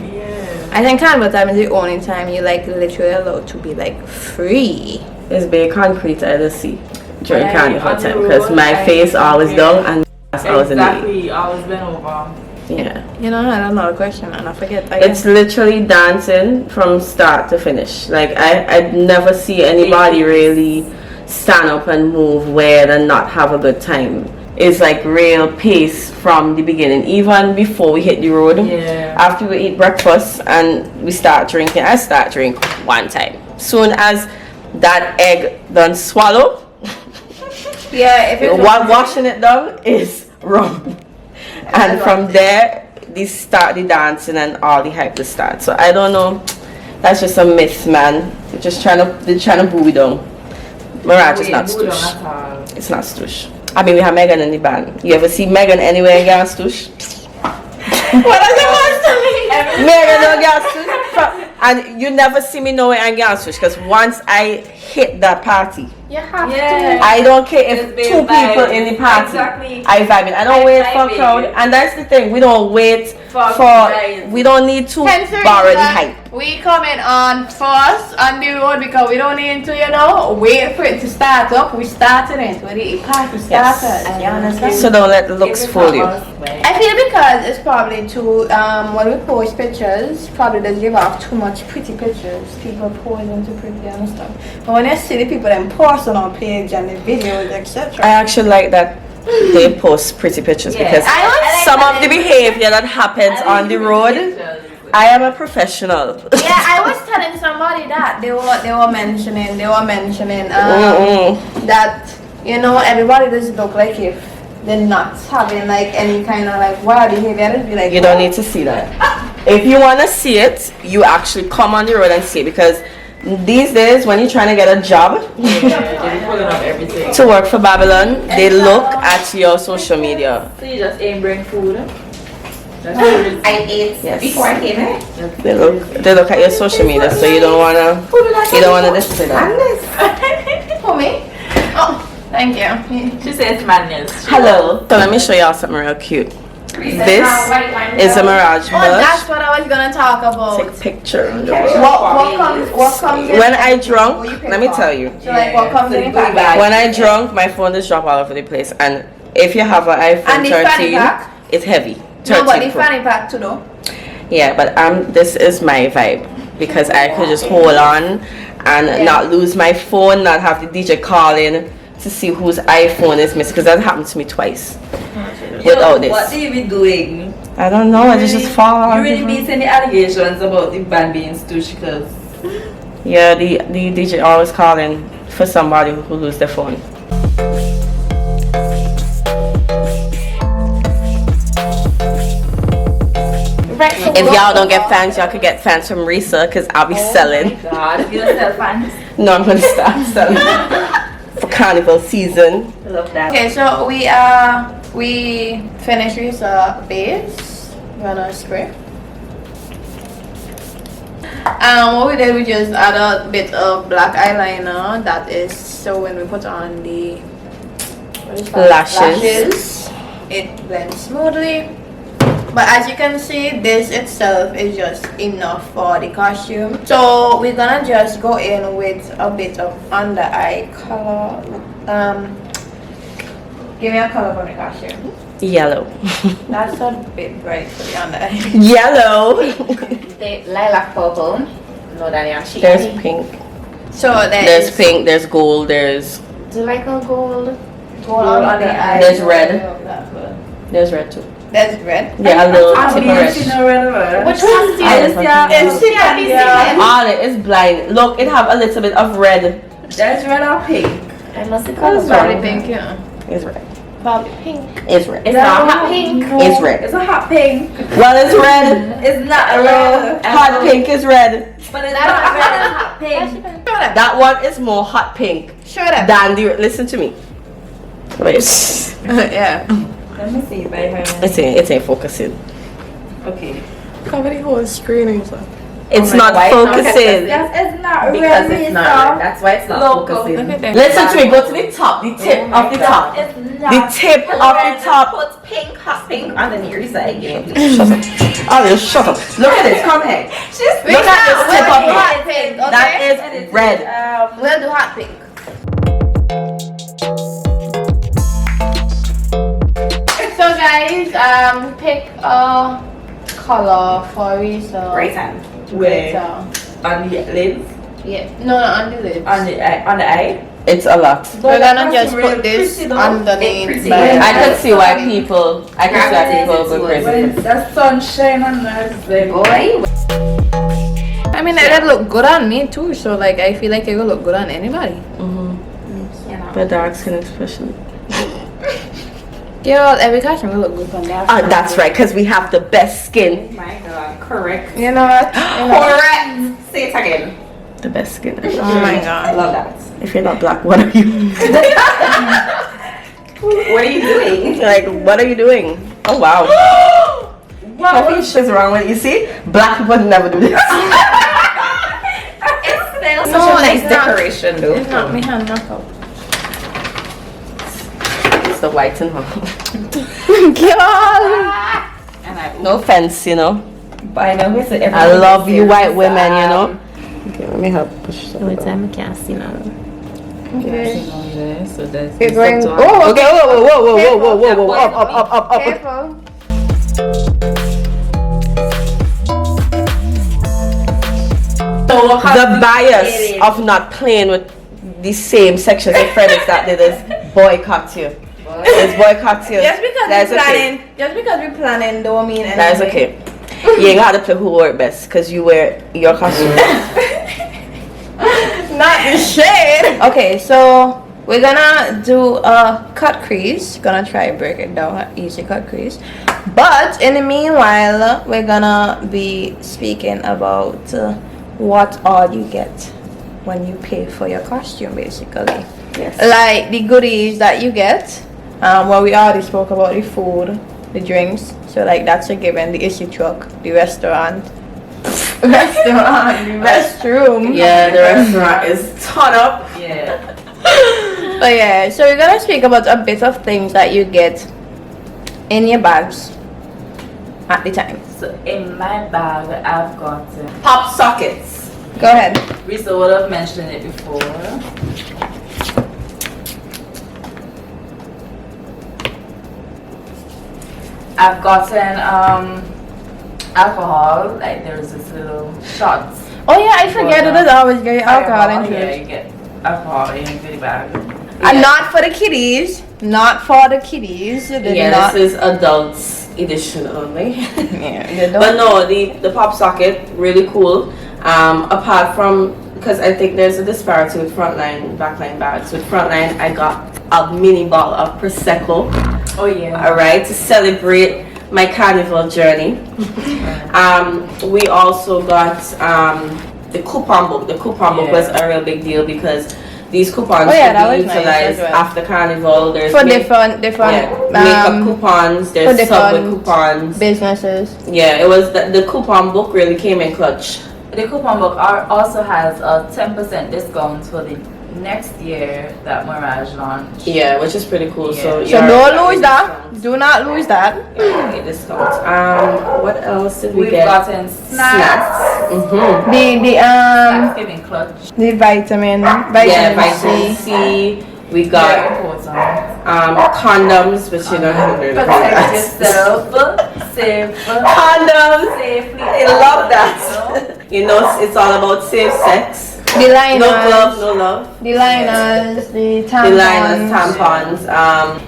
I think carnival time is the only time you like literally allowed to be like free. It's very concrete I just see during Right, carnival on the time because road, my I face always agree. down and always in the Exactly, always been over. yeah. You know, I had another question and I forget. I It's literally dancing from start to finish. Like I'd never see anybody really stand up and move weird and not have a good time. It's like real pace from the beginning, even before we hit the road. Yeah. After we eat breakfast and we start drinking, I start drink one time. Soon as that egg done swallow, yeah, if it's washing it down is rum. And from there, they start the dancing and all the hype to start. So I don't know. That's just a myth, man. They're trying to boo it down. Mirage is not stoosh. It's not stoosh. I mean, we have Megan in the band. You ever see Megan anywhere in gas stoosh? What does it want to mean? Megan no gas stoosh. And you never see me nowhere in gas stoosh because once I hit that party, you have Yeah. I don't care if It's two been vibing. people in the party. Exactly. I vibing. I don't I wait for vibing. crowd. And that's the thing. We don't wait For for. vibes. We don't need to Hence the borrow the reason hype. we coming on first on the road because we don't need to, wait for it to start up. We started it when the party started. You understand? So don't let the looks fool you. I feel because it's probably too, when we post pictures, probably does give off too much pretty pictures. People posing too pretty and stuff. But when you see the people then posting on page and the videos, I etc. actually like that they post pretty pictures Yeah. because I like some that of the they- behavior that happens on the road, I am a professional. Yeah, I was telling somebody that they were mentioning that everybody does look like if they're not having like any kind of like wild behavior. It'd be like You don't need to see that. If you want to see it, you actually come on the road and see it because these days when you're trying to get a job They're pulling up everything. to work for Babylon, they look at your social media. So you just aim bring food. That's what it is. I ate Yes. before I came here. They look at your social media, so you don't wanna display that. For me? Oh, thank you. She says madness. Hello. So let me show y'all something real cute. This is a Mirage Oh, that's blush. what I was gonna talk about. Take picture. What comes in When I what drunk, you pick let me up? tell you. So like what comes in the Goody pack? When I drunk, my phone just drop all over the place. And if you have an iPhone And the fanny 13, pack? it's heavy. No, but 13 the Pro. fanny pack too though. Yeah, but this is my vibe because I could just hold on and not lose my phone, not have the DJ calling to see whose iPhone is missing, because that happened to me twice without this. What do you be doing? I don't know, I just fall out. You really be any allegations about the band being stooge? Because Yeah, the DJ always calling for somebody who lose their phone. If y'all don't get fans, y'all could get fans from Risa, because I'll be selling. God, you don't sell fans. No, I'm gonna start selling for carnival season. I love that. Okay, so we finished with base. We're gonna spray. What we did, we just add a bit of black eyeliner. That is so when we put on the lashes, it blends smoothly. But as you can see, this itself is just enough for the costume. So we're gonna just go in with a bit of under eye color. Give me a color for the costume. Yellow. That's a bit bright for the under eye. Yellow. The lilac purple. No, Daniel. There's pink. So There's pink. There's gold. There's Do you like a gold? gold on the eye. There's red. There's red too. There's red. Yeah, a little I've tip of been red. seeing a red one. Which one? All it is blind. Look, it have a little bit of red. There's red or pink. I must have That's called Probably right. pink, yeah. It's red. Probably pink. It's red. It's not hot pink. It's red. It's a hot pink. Well, it's red. It's not a red. Hot pink is red. But it's not red and hot pink. Show them. That one is more hot pink Show them. than the. Listen to me. Wait. Yeah. Let me see if I have It ain't focusing. Okay. Cover the whole screen and stuff. It's my not God. focusing. Yes, it's not Because red. it's not red. That's why it's not focusing. Look at them. Listen to me. Go to the top. The tip of the top. It's The not. tip of the top. Put pink, hot pink on the near side again. Shut up. Oh, shut up. Look at this. Come here. Look at this tip of it. hot pink, okay? That is red. We'll do hot pink. So guys, pick a color for Risa. Right hand. Where? Risa. On the lids. Yeah. No, on the lips. On the eye. It's a lot. We're gonna just put this underneath. Pretty. by- I could see why people. I could see why people go When crazy. the sunshine on us, like, Boy. I mean, that look good on me too. So like, I feel like it will look good on anybody. The dark skin especially. Yeah, every costume will look good on that. That's right, because we have the best skin. My God. Correct. You know what? You know. Correct. Say it again. The best skin. Oh my god. Love that. If you're not black, what are you? What are you doing? Like, what are you doing? Oh wow. What is wrong with you? See, black people never do this. It's still No, such a nice it's not. decoration, though. It's not me hand knockout. It's the white and one. And I No offense, you know. but I know it's I love you, white women, you know. Okay, let me help push that. every time I can't see now. Okay. So that's We're going. it's up to us. Oh, Okay, whoa, up, up. careful. The bias of not playing with the same sections of friends that did is boycott you. It's boycott you. Just because That's we're okay. planning, just because we're planning, don't mean anything. That is okay. You ain't got to play who wore it best, because you wear your costume. Not the shade. Okay, so we're gonna do a cut crease. Gonna try and break it down, easy cut crease. But in the meanwhile, we're gonna be speaking about what all you get when you pay for your costume, basically. Yes. Like the goodies that you get. Well, we already spoke about the food, the drinks. So like that's a given. The issue truck, the restaurant, the restroom. Yeah, the restaurant is torn up. Yeah. But yeah, so we're gonna speak about a bit of things that you get in your bags at the time. So in my bag, I've got Pop sockets. Go ahead. Risa would have mentioned it before. I've gotten alcohol, like there's this little shots Oh yeah, I forget it is always very alcohol Yeah, infused. you get alcohol in your goodie bag. And not for the kiddies. Not for the kiddies. They Yeah, not, this is adults edition only. yeah, they But don't. no, the pop socket, really cool. Apart from, because I think there's a disparity with frontline, backline bags. With frontline, I got a mini bottle of Prosecco, Oh yeah. alright, to celebrate my carnival journey. We also got the coupon book. The coupon book was a real big deal because these coupons Oh, yeah, that could be was nice utilized as well. after carnival. There's For different makeup coupons, there's for Subway different coupons. businesses. Yeah, it was the coupon book really came in clutch. The coupon book also has a 10% discount for the next year that Mirage launched. Yeah, which is pretty cool. So, Yeah. So you're- don't lose that. Do not lose that. Yeah, get discounts. What else did we We've get? gotten snacks. Mm-hmm. Thanksgiving clutch. The vitamin Yeah, vitamin C. C. We Very got important. condoms, which you know how to Protect yourself. Safe. Condoms. Safely. I love that. You know, it's all about safe sex. The liners. No glove, no love. The liners. The The tampons. liners, tampons.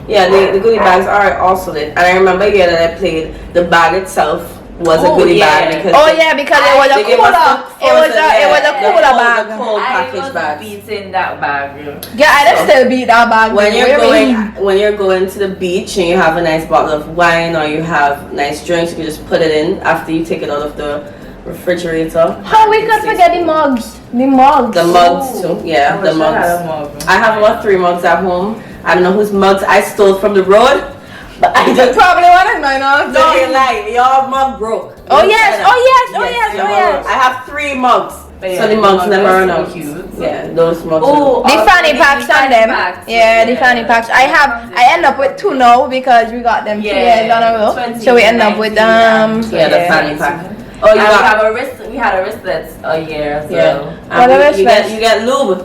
Yeah, the goodie bags are also lit. And I remember here that I played, the bag itself was a Oh, goodie yeah. bag because Oh yeah, because it was a they gave us cooler. the It was a the cooler cold- bag. the cold I package was bags. beating that bag. Yeah, I just still beat that bag. When though. you're What do you mean? when you're going to the beach and you have a nice bottle of wine or you have nice drinks, you can just put it in after you take it out of the refrigerator. How we could forget the mugs? The mugs. The mugs too, yeah, the mugs. I have about 3 mugs at home. I don't know whose mugs I stole from the road, but I just Probably one of mine. don't you lie. Your mug broke. Oh yes, oh yes, oh Yes, yes, your oh mug yes. broke. I have 3 mugs, Yeah, so the mugs the never mugs run are out. so cute. Yeah, those mugs. Oh, The also fanny packs on them. packs. Yeah, the fanny packs. I end up with 2 now because we got them 2 years on a row. So we end up with yeah, the fanny pack. Oh, you And got we had a wristlet a year as yeah. well. What You else get was- you get lube.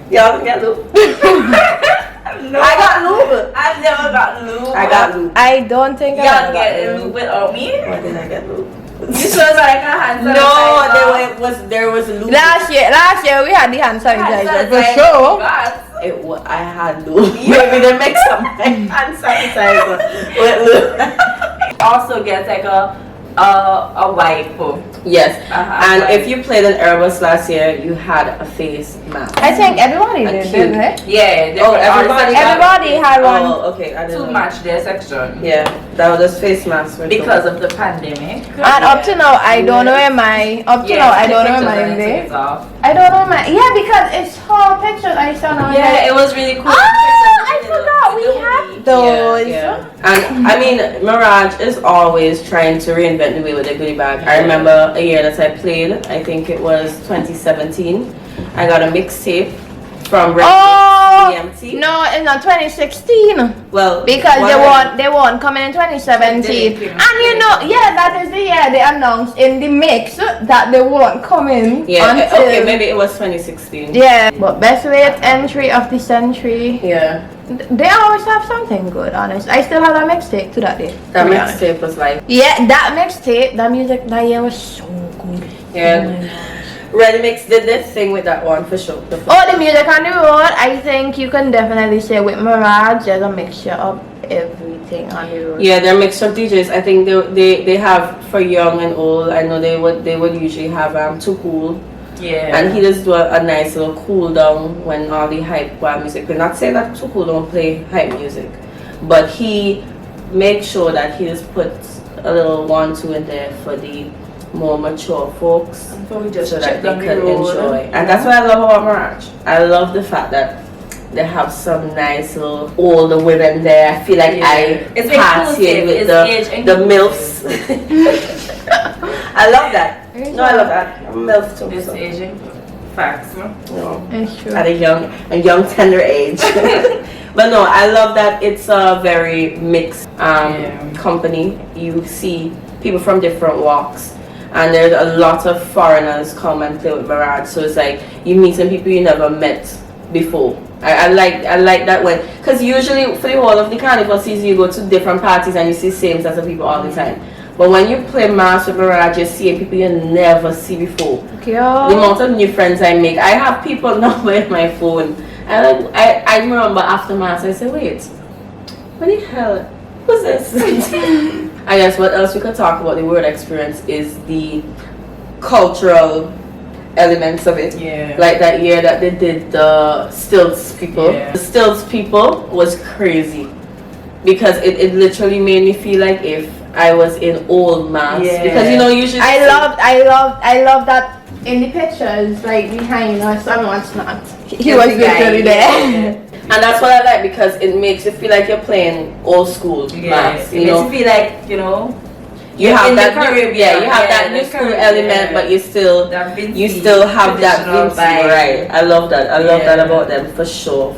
Y'all get lube. No, I got lube. I've never got lube. I got lube. I don't think I Y'all got get lube without me? Why did I get lube? This was like a hand No, sanitizer. there was lube. Last year we had the hand sanitizer Hand for sanitizer. sure. Yes. I had lube. Maybe they mix up my hand sanitizer with lube. Also get like a wipe. Yes, and right. if you played an Airbus last year, you had a face mask. I think everybody A did, cube. didn't they? Yeah, they Oh, were everybody all- Everybody had one. Oh, okay, I to didn't know. match their section. Yeah, that was just face masks. were Because of the pandemic. And up to now, I don't know where my I don't know where my is. I don't know my because it's her pictures I saw now. Yeah, it was really cool. I forgot we had those. Yeah. And I mean, Mirage is always trying to reinvent the wheel with their goodie bag. I remember a year that I played, I think it was 2017. I got a mixtape from Oh CMT. no, it's not 2016 Well, because one they won't come in 2017. They didn't. And you know, yeah, that is the year they announced in the mix that they won't come in Yeah, until okay, maybe it was 2016. yeah. But best late entry of the century. Yeah, They always have something good, honest. I still have that mixtape to that day. that to be honest. mixtape was like, Yeah, that mixtape, that music that year was so good. yeah. Oh my gosh. Ready Mix did this thing with that one for sure. Oh, the music on the road, I think you can definitely say with Mirage, there's a mixture of everything on the road. Yeah, they're mixed up DJs. I think they have for young and old. I know they would usually have Too Cool. Yeah. And he does do a nice little cool down when all the hype music. We're not saying that Too Cool don't play hype music, but he makes sure that he just puts a little 1-2 in there for the more mature folks So we just so that checked they on the can road. enjoy. And that's what I love about Mirage. I love the fact that they have some nice little older women there. I feel like I It's party inclusive. with It's age the inclusive. MILFs. I love that. No, I love that. I'm a MILF too. This so, Asian facts, no? you know, It's true. at a young tender age. But no, I love that it's a very mixed company. You see people from different walks. And there's a lot of foreigners come and play with Mirage, so it's like you meet some people you never met before. I like that when, because usually for the whole of the carnival season you go to different parties and you see same sets of people all the time. But when you play mass with Mirage, you're seeing people you never see before. The amount of new friends I make. I have people now with my phone. And I remember after mass, I said, wait, what the hell? Who's this? I guess what else we could talk about the word experience is the cultural elements of it. Yeah. Like that year that they did the stilts people. Yeah. The stilts people was crazy. Because it literally made me feel like if I was in old mass. Yeah. Because usually I love that in the pictures, like behind us and what's not. He was literally there. And that's what I like because it makes you feel like you're playing old school mass. It makes you feel like, you have that Caribbean, you have that new school element, but you still have that vintage vibe. Right. I love that. I love that about them for sure.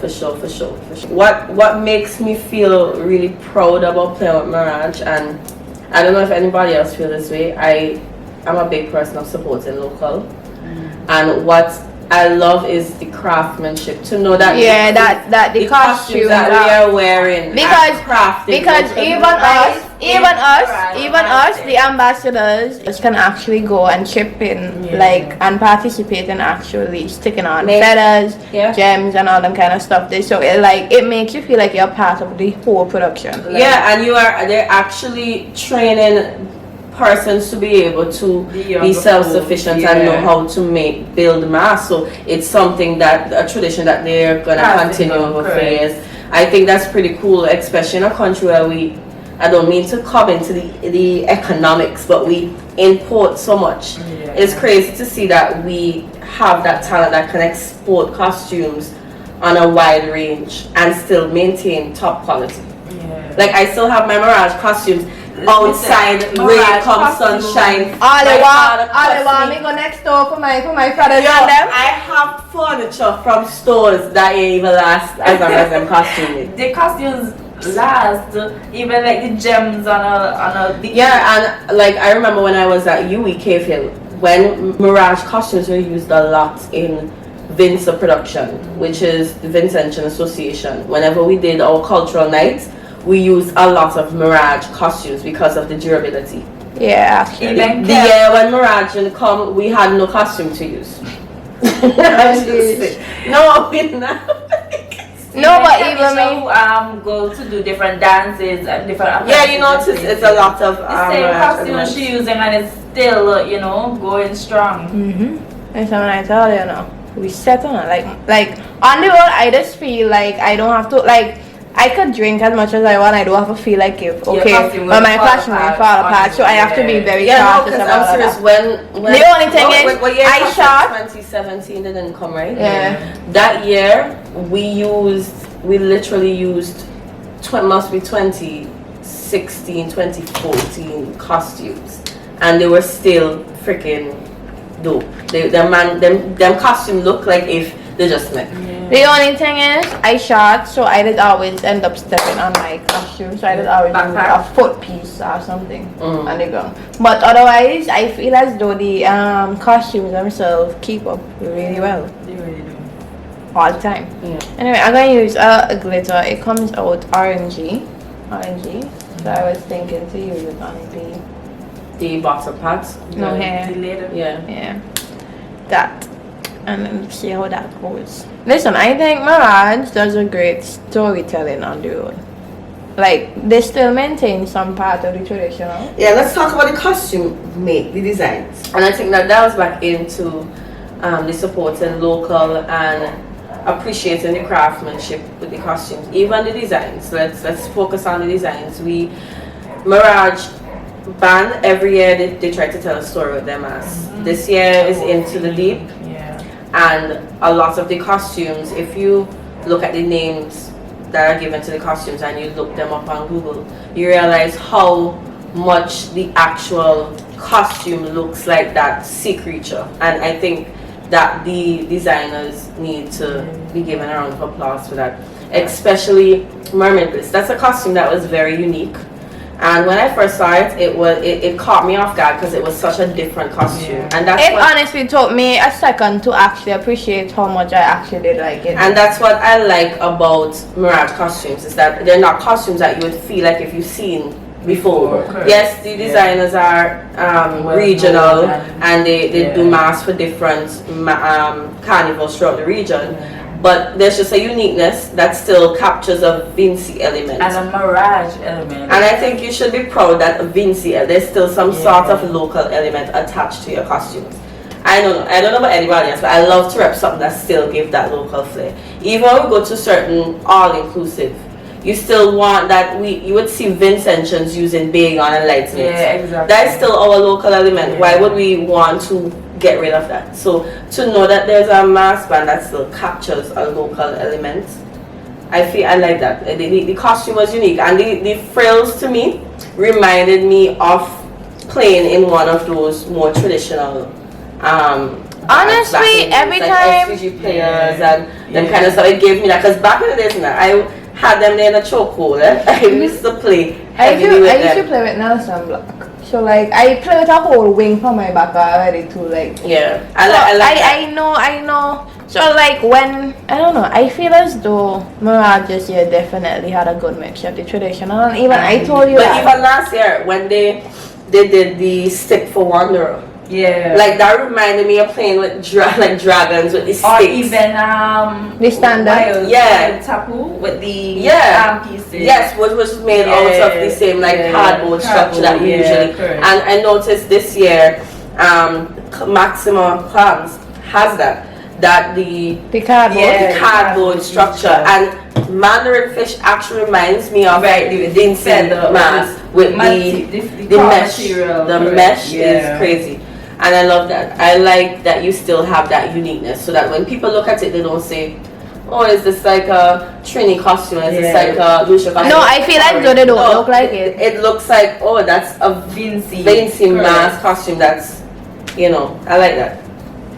What makes me feel really proud about playing with Mirage, and I don't know if anybody else feels this way. I'm a big person of supporting local, and what I love is the craftsmanship. To know that the costumes that we are wearing because even us, the ambassadors can actually go and chip in, and participate in actually sticking on feathers, gems, and all them kind of stuff. So it makes you feel like you're part of the whole production. And they're actually training persons to be able to be self-sufficient and know how to build mass. So it's something a tradition that they're gonna continue over for years. I think that's pretty cool, especially in a country where I don't mean to come into the economics, but we import so much. It's crazy to see that we have that talent that can export costumes on a wide range and still maintain top quality. Like I still have my Mirage costumes outside, rain, come sunshine. All the while, me go next door for my brothers and them. I have furniture from stores that ain't even last as long as them costumes. The costumes last, even like the gems on a and like I remember when I was at UEK Film, when Mirage costumes were used a lot in Vinca production, which is the Vincentian Association. Whenever we did our cultural nights, we used a lot of Mirage costumes because of the durability. Yeah, actually. The year when Mirage didn't come, we had no costume to use. No, we not. No, but even me go to do different dances and different. It's a lot of the same costume she using and it's still going strong. And so when I tell you, we set on it like on the road. I just feel like I don't have to I could drink as much as I want. I don't have to feel like but my costume will fall apart. So I have to be very cautious about that. When the only thing is, I shot 2017 didn't come, right? Yeah. That year we literally used must be 2016, 2014 costumes, and they were still freaking dope. Them costumes look like if they just met. The only thing is, I shot, so I did always end up stepping on my costume. So I did always do a foot piece or something on the ground. But otherwise, I feel as though the costumes themselves keep up really well. They really do. All the time. Yeah. Anyway, I'm gonna use a glitter. It comes out orangey. So I was thinking to use it on the bottom parts. No hair. The later. Yeah. That. And then see how that goes. Listen, I think Mirage does a great storytelling on the road. They still maintain some part of the traditional. Yeah, let's talk about the costume the designs. And I think that was back into the supporting local and appreciating the craftsmanship with the costumes, even the designs. Let's focus on the designs. Mirage band every year they try to tell a story with their mask. This year is Into the Deep. And a lot of the costumes, if you look at the names that are given to the costumes and you look them up on Google, you realize how much the actual costume looks like that sea creature. And I think that the designers need to be given a round of applause for that. Especially Mermaid Bliss. That's a costume that was very unique. And when I first saw it, it caught me off guard because it was such a different costume. And it honestly took me a second to actually appreciate how much I actually did like it. And that's what I like about Mirage costumes, is that they're not costumes that you would feel like if you've seen before. Correct. Yes, the designers are Well regional known and they yeah. do masks for different carnivals throughout the region. But there's just a uniqueness that still captures a Vinci element. And a Mirage element. And I think you should be proud that Vinci, there's still some sort of local element attached to your costumes. I don't know about anybody else, but I love to rep something that still gives that local flair. Even when we go to certain all-inclusive, you still want that you would see Vince engines using Bagon and lights. Yeah, exactly. That is still our local element. Yeah. Why would we want to get rid of that? So to know that there's a mass band that still captures a local element, I like that. The costume was unique, and the frills to me reminded me of playing in one of those more traditional Honestly, every time SVG players and them kind of stuff, it gave me that, because back in the days I had them there in a chokehold. I used to play heavily with I used to them. play with Nelson Black. So like I play with a whole wing for my back already too, like Yeah, so I like that. I know. So like when I don't know, I feel as though Mirage this year definitely had a good mix of the traditional, and even I told you But that. even last year when they did the stick for Wanderer, Yeah. like that reminded me of playing with dragons with the sticks. Or even The standard. Yeah. tapu with the pieces. Yes, which was made out of the same cardboard structure that we usually. correct. And I noticed this year, Maxima Clams has that the Picard. cardboard structure, and Mandarin fish actually reminds me of the Vinci mask with the mesh. Material, The correct. mesh Yeah. is crazy. And I love that. I like that you still have that uniqueness, so that when people look at it, they don't say, "Oh, is this like a Trini costume? Is this like a Lucia costume?" No, I feel like though they don't look like it. It looks like, oh, that's a Vinci. Vinci mask costume. That's, I like that.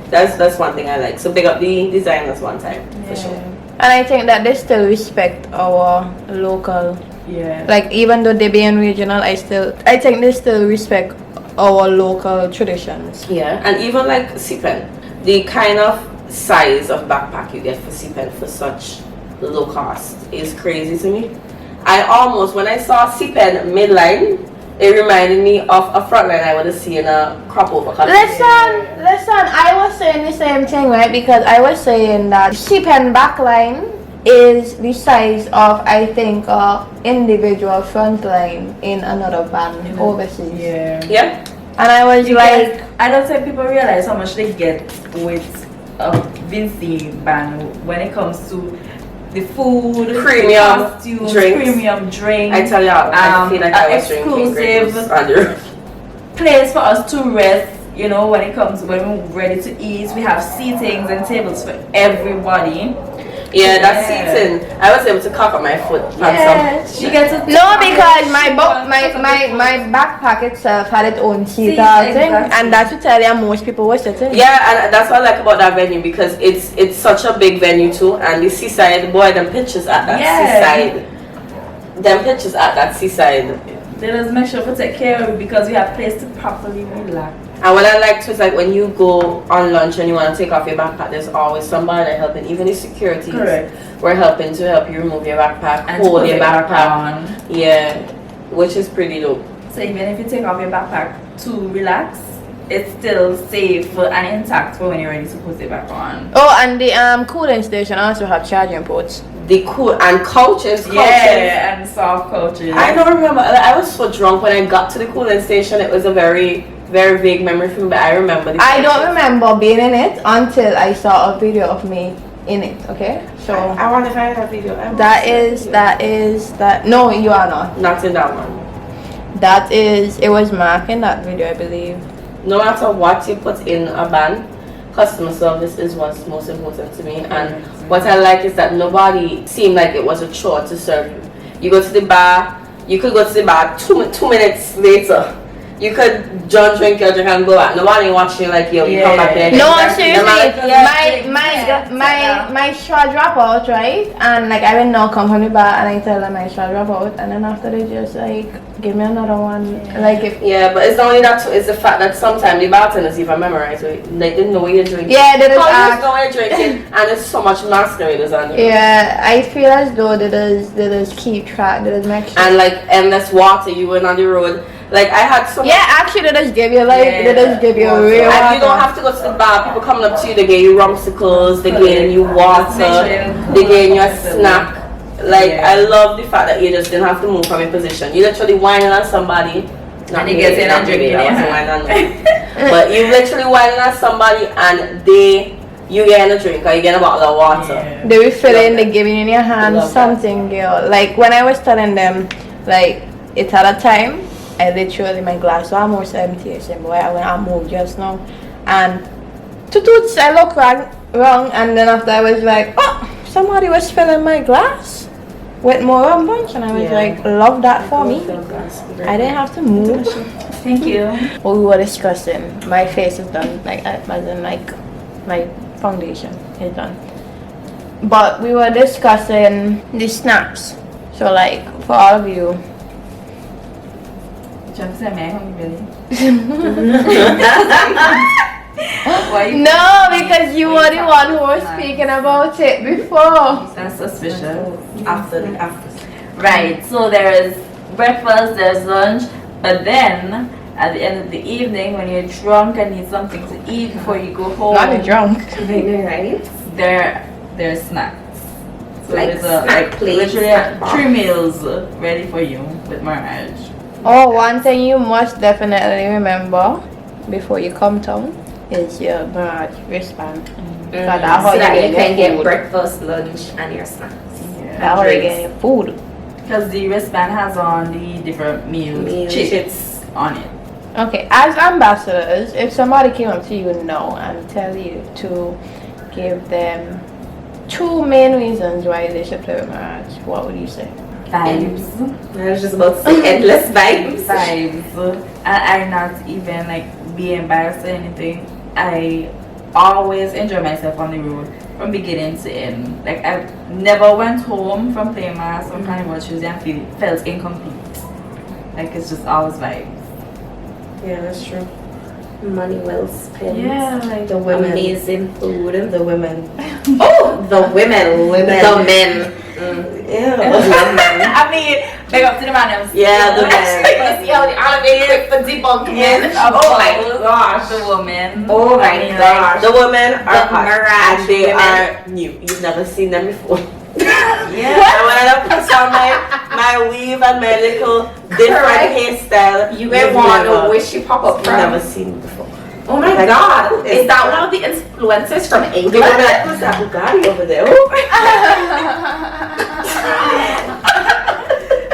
That's one thing I like. So big up the designers one time for sure. And I think that they still respect our local. Yeah. Like even though they being regional, I think they still respect our local traditions. Yeah, and even like Sipen, the kind of size of backpack you get for Sipen for such low cost is crazy to me. I almost, when I saw Sipen midline, it reminded me of a frontline I would have seen a crop over. Listen, I was saying the same thing, right? Because I was saying that ship and backline is the size of, I think, individual frontline in another band overseas. Yeah. Yeah. And I was like, I don't think people realize how much they get with a Vinci band when it comes to the food, Premium the costumes, drinks. premium drinks. I tell y'all, I feel like I was drinking Grey exclusive Goose under. place for us to rest. When it comes when we're ready to eat, we have seatings and tables for everybody. Yeah, that's seating. I was able to cock up my foot. Yes, you get to no, because my backpack itself had its own seat, thing, and that's to tell you most people were sitting. Yeah, and that's what I like about that venue, because it's such a big venue too, and the seaside, boy, them pictures at that seaside. Them pictures at that seaside. They just make sure to take care of it because we have place to properly relax. And what I like too is like when you go on lunch and you want to take off your backpack, there's always somebody helping, even the security. Correct. We're helping to help you remove your backpack, And hold put your it back backpack. Yeah, which is pretty dope. So even if you take off your backpack to relax, it's still safe and intact for when you're ready to put it back on. Oh, and the cooling station also have charging ports. The cool and couches. Yeah, and soft couches. I don't remember. I was so drunk when I got to the cooling station. It was a very, very vague memory for me, but I remember. I don't remember being in it until I saw a video of me in it. Okay, so I want to find that video. that. No, you are not. Not in that one. That is. It was Mark in that video, I believe. No matter what you put in a band, customer service is what's most important to me. And what I like is that nobody seemed like it was a chore to serve you. You go to the bar. You could go to the bar two minutes later. You could drink your drink and go out. Nobody watching you like, yo, you come back there. No, Exactly. seriously, my straw drop out, right? And like I will now come from the bar and I tell them my straw drop out, and then after they just like give me another one. Like if but it's not only that. It's the fact that sometimes the bartenders even memorize it. They didn't know what you're drinking. yeah, they just You ask. know what you're drinking, and there's so much masqueraders on there. Yeah, I feel as though they just keep track, they just make sure. And like endless water, you went on the road. Like I had so Yeah, actually they just give you like they just give you a real and you don't water. have to go to the bar. People coming up to you, they get you rumsicles, they get you water, they get you a snack. Like I love the fact that you just didn't have to move from your position. You literally whining on somebody. And you get in and drinking. But you literally whining on somebody and you getting a drink or you getting a bottle of water. They will fill in, they give you in your hand Love that. something, girl. Like when I was telling them, like it's at a time, I literally my glass was almost empty. I said, boy, I went and moved just now, and to toots I look wrong, and then after I was like, oh, somebody was filling my glass with more rum punch, and I was like, love that for me. I didn't have to move. Thank you. What we were discussing, my face is done, like as in like my foundation is done. But we were discussing the snaps. So like for all of you, no, because you were the one who was speaking about it before. That's suspicious. After. Right, so there's breakfast, there's lunch, but then at the end of the evening when you're drunk and need something to eat before you go home, Not drunk. right? There's snacks. So Like there's snack plates, literally snack box. 3 meals ready for you with Mirage. Oh, one thing you must definitely remember before you come town is your Mirage wristband. So that's how So that you can your get food. breakfast, lunch, and your snacks. That's how you get your food. Because the wristband has on the different meal chips on it. Okay, as ambassadors, if somebody came up to you now and tell you to give them 2 main reasons why they should play with Mirage, what would you say? Vibes. I was just about to say endless vibes. Vibes. I'm not even like being embarrassed or anything. I always enjoy myself on the road from beginning to end. Like I never went home from playing Mass on Carnival Tuesday and felt incomplete. Like it's just always vibes. Yeah, that's true. Money well spent. Yeah, like The women. amazing food. The women. Oh, The women. the men. Yeah. I mean, big up to the man. Yeah, the men. You see how the anime quick for debunking. Yes. Oh my gosh, the woman. Oh my I mean, gosh. The women are the hot. Mirage And they women. are new. You've never seen them before. Yeah. And when I put on my weave and my little different Correct. hairstyle, You may want to wish you pop up You've from. never seen before. Oh my Like, god. who Is is that that? one of the influencers from They England? were like, who's that Bugatti over there?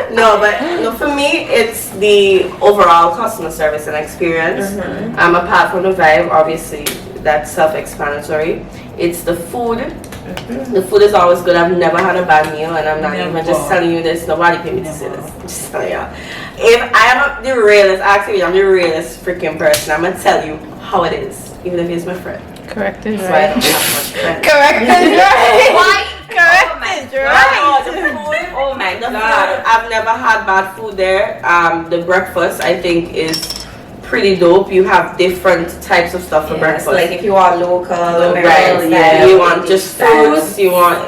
No, but no, for me, it's the overall customer service and experience. Apart from the vibe, obviously, that's self-explanatory. It's the food. The food is always good. I've never had a bad meal, and I'm not even just telling you this. Nobody paid me to say this. I'm just telling y'all. If I am the realest, actually, I'm the realest freaking person. I'm gonna tell you how it is, even if he's my friend. Correct is That's why I right. don't have much friends. Correct is right. Why? Correct is right. Oh, the food. Oh my The god. food, I've never had bad food there. The breakfast I think is pretty dope. You have different types of stuff for breakfast. Like if you are local, right, yeah. You want just fruits, you want,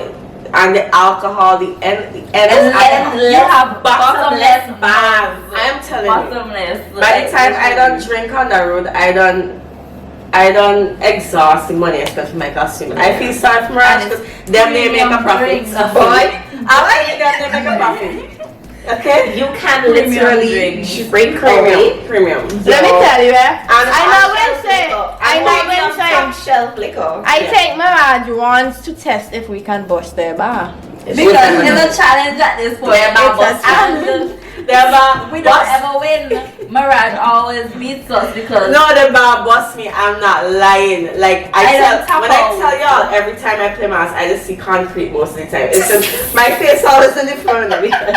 and the alcohol, the endless alcohol. You have bottomless bars. I'm telling you. Bottomless. By the time I don't drink on the road, I don't exhaust the money I spent for my costume. I feel sorry for Mirage because them they make a profit. Boy, I like them they make a profit. Okay? You can literally drink away. Premium. Let me tell you, And I know when say, I know when say, Top shelf liquor. I think Mirage wants to test if we can bust their bar. Because it's a challenge at this point. They're about It's a challenge. we We don't ever win. Mirage always beats us because No, the bar bust me. I'm not lying. Like I I don't tap when I out. tell y'all, every time I play mass, I just see concrete most of the time. It's just my face always in the front because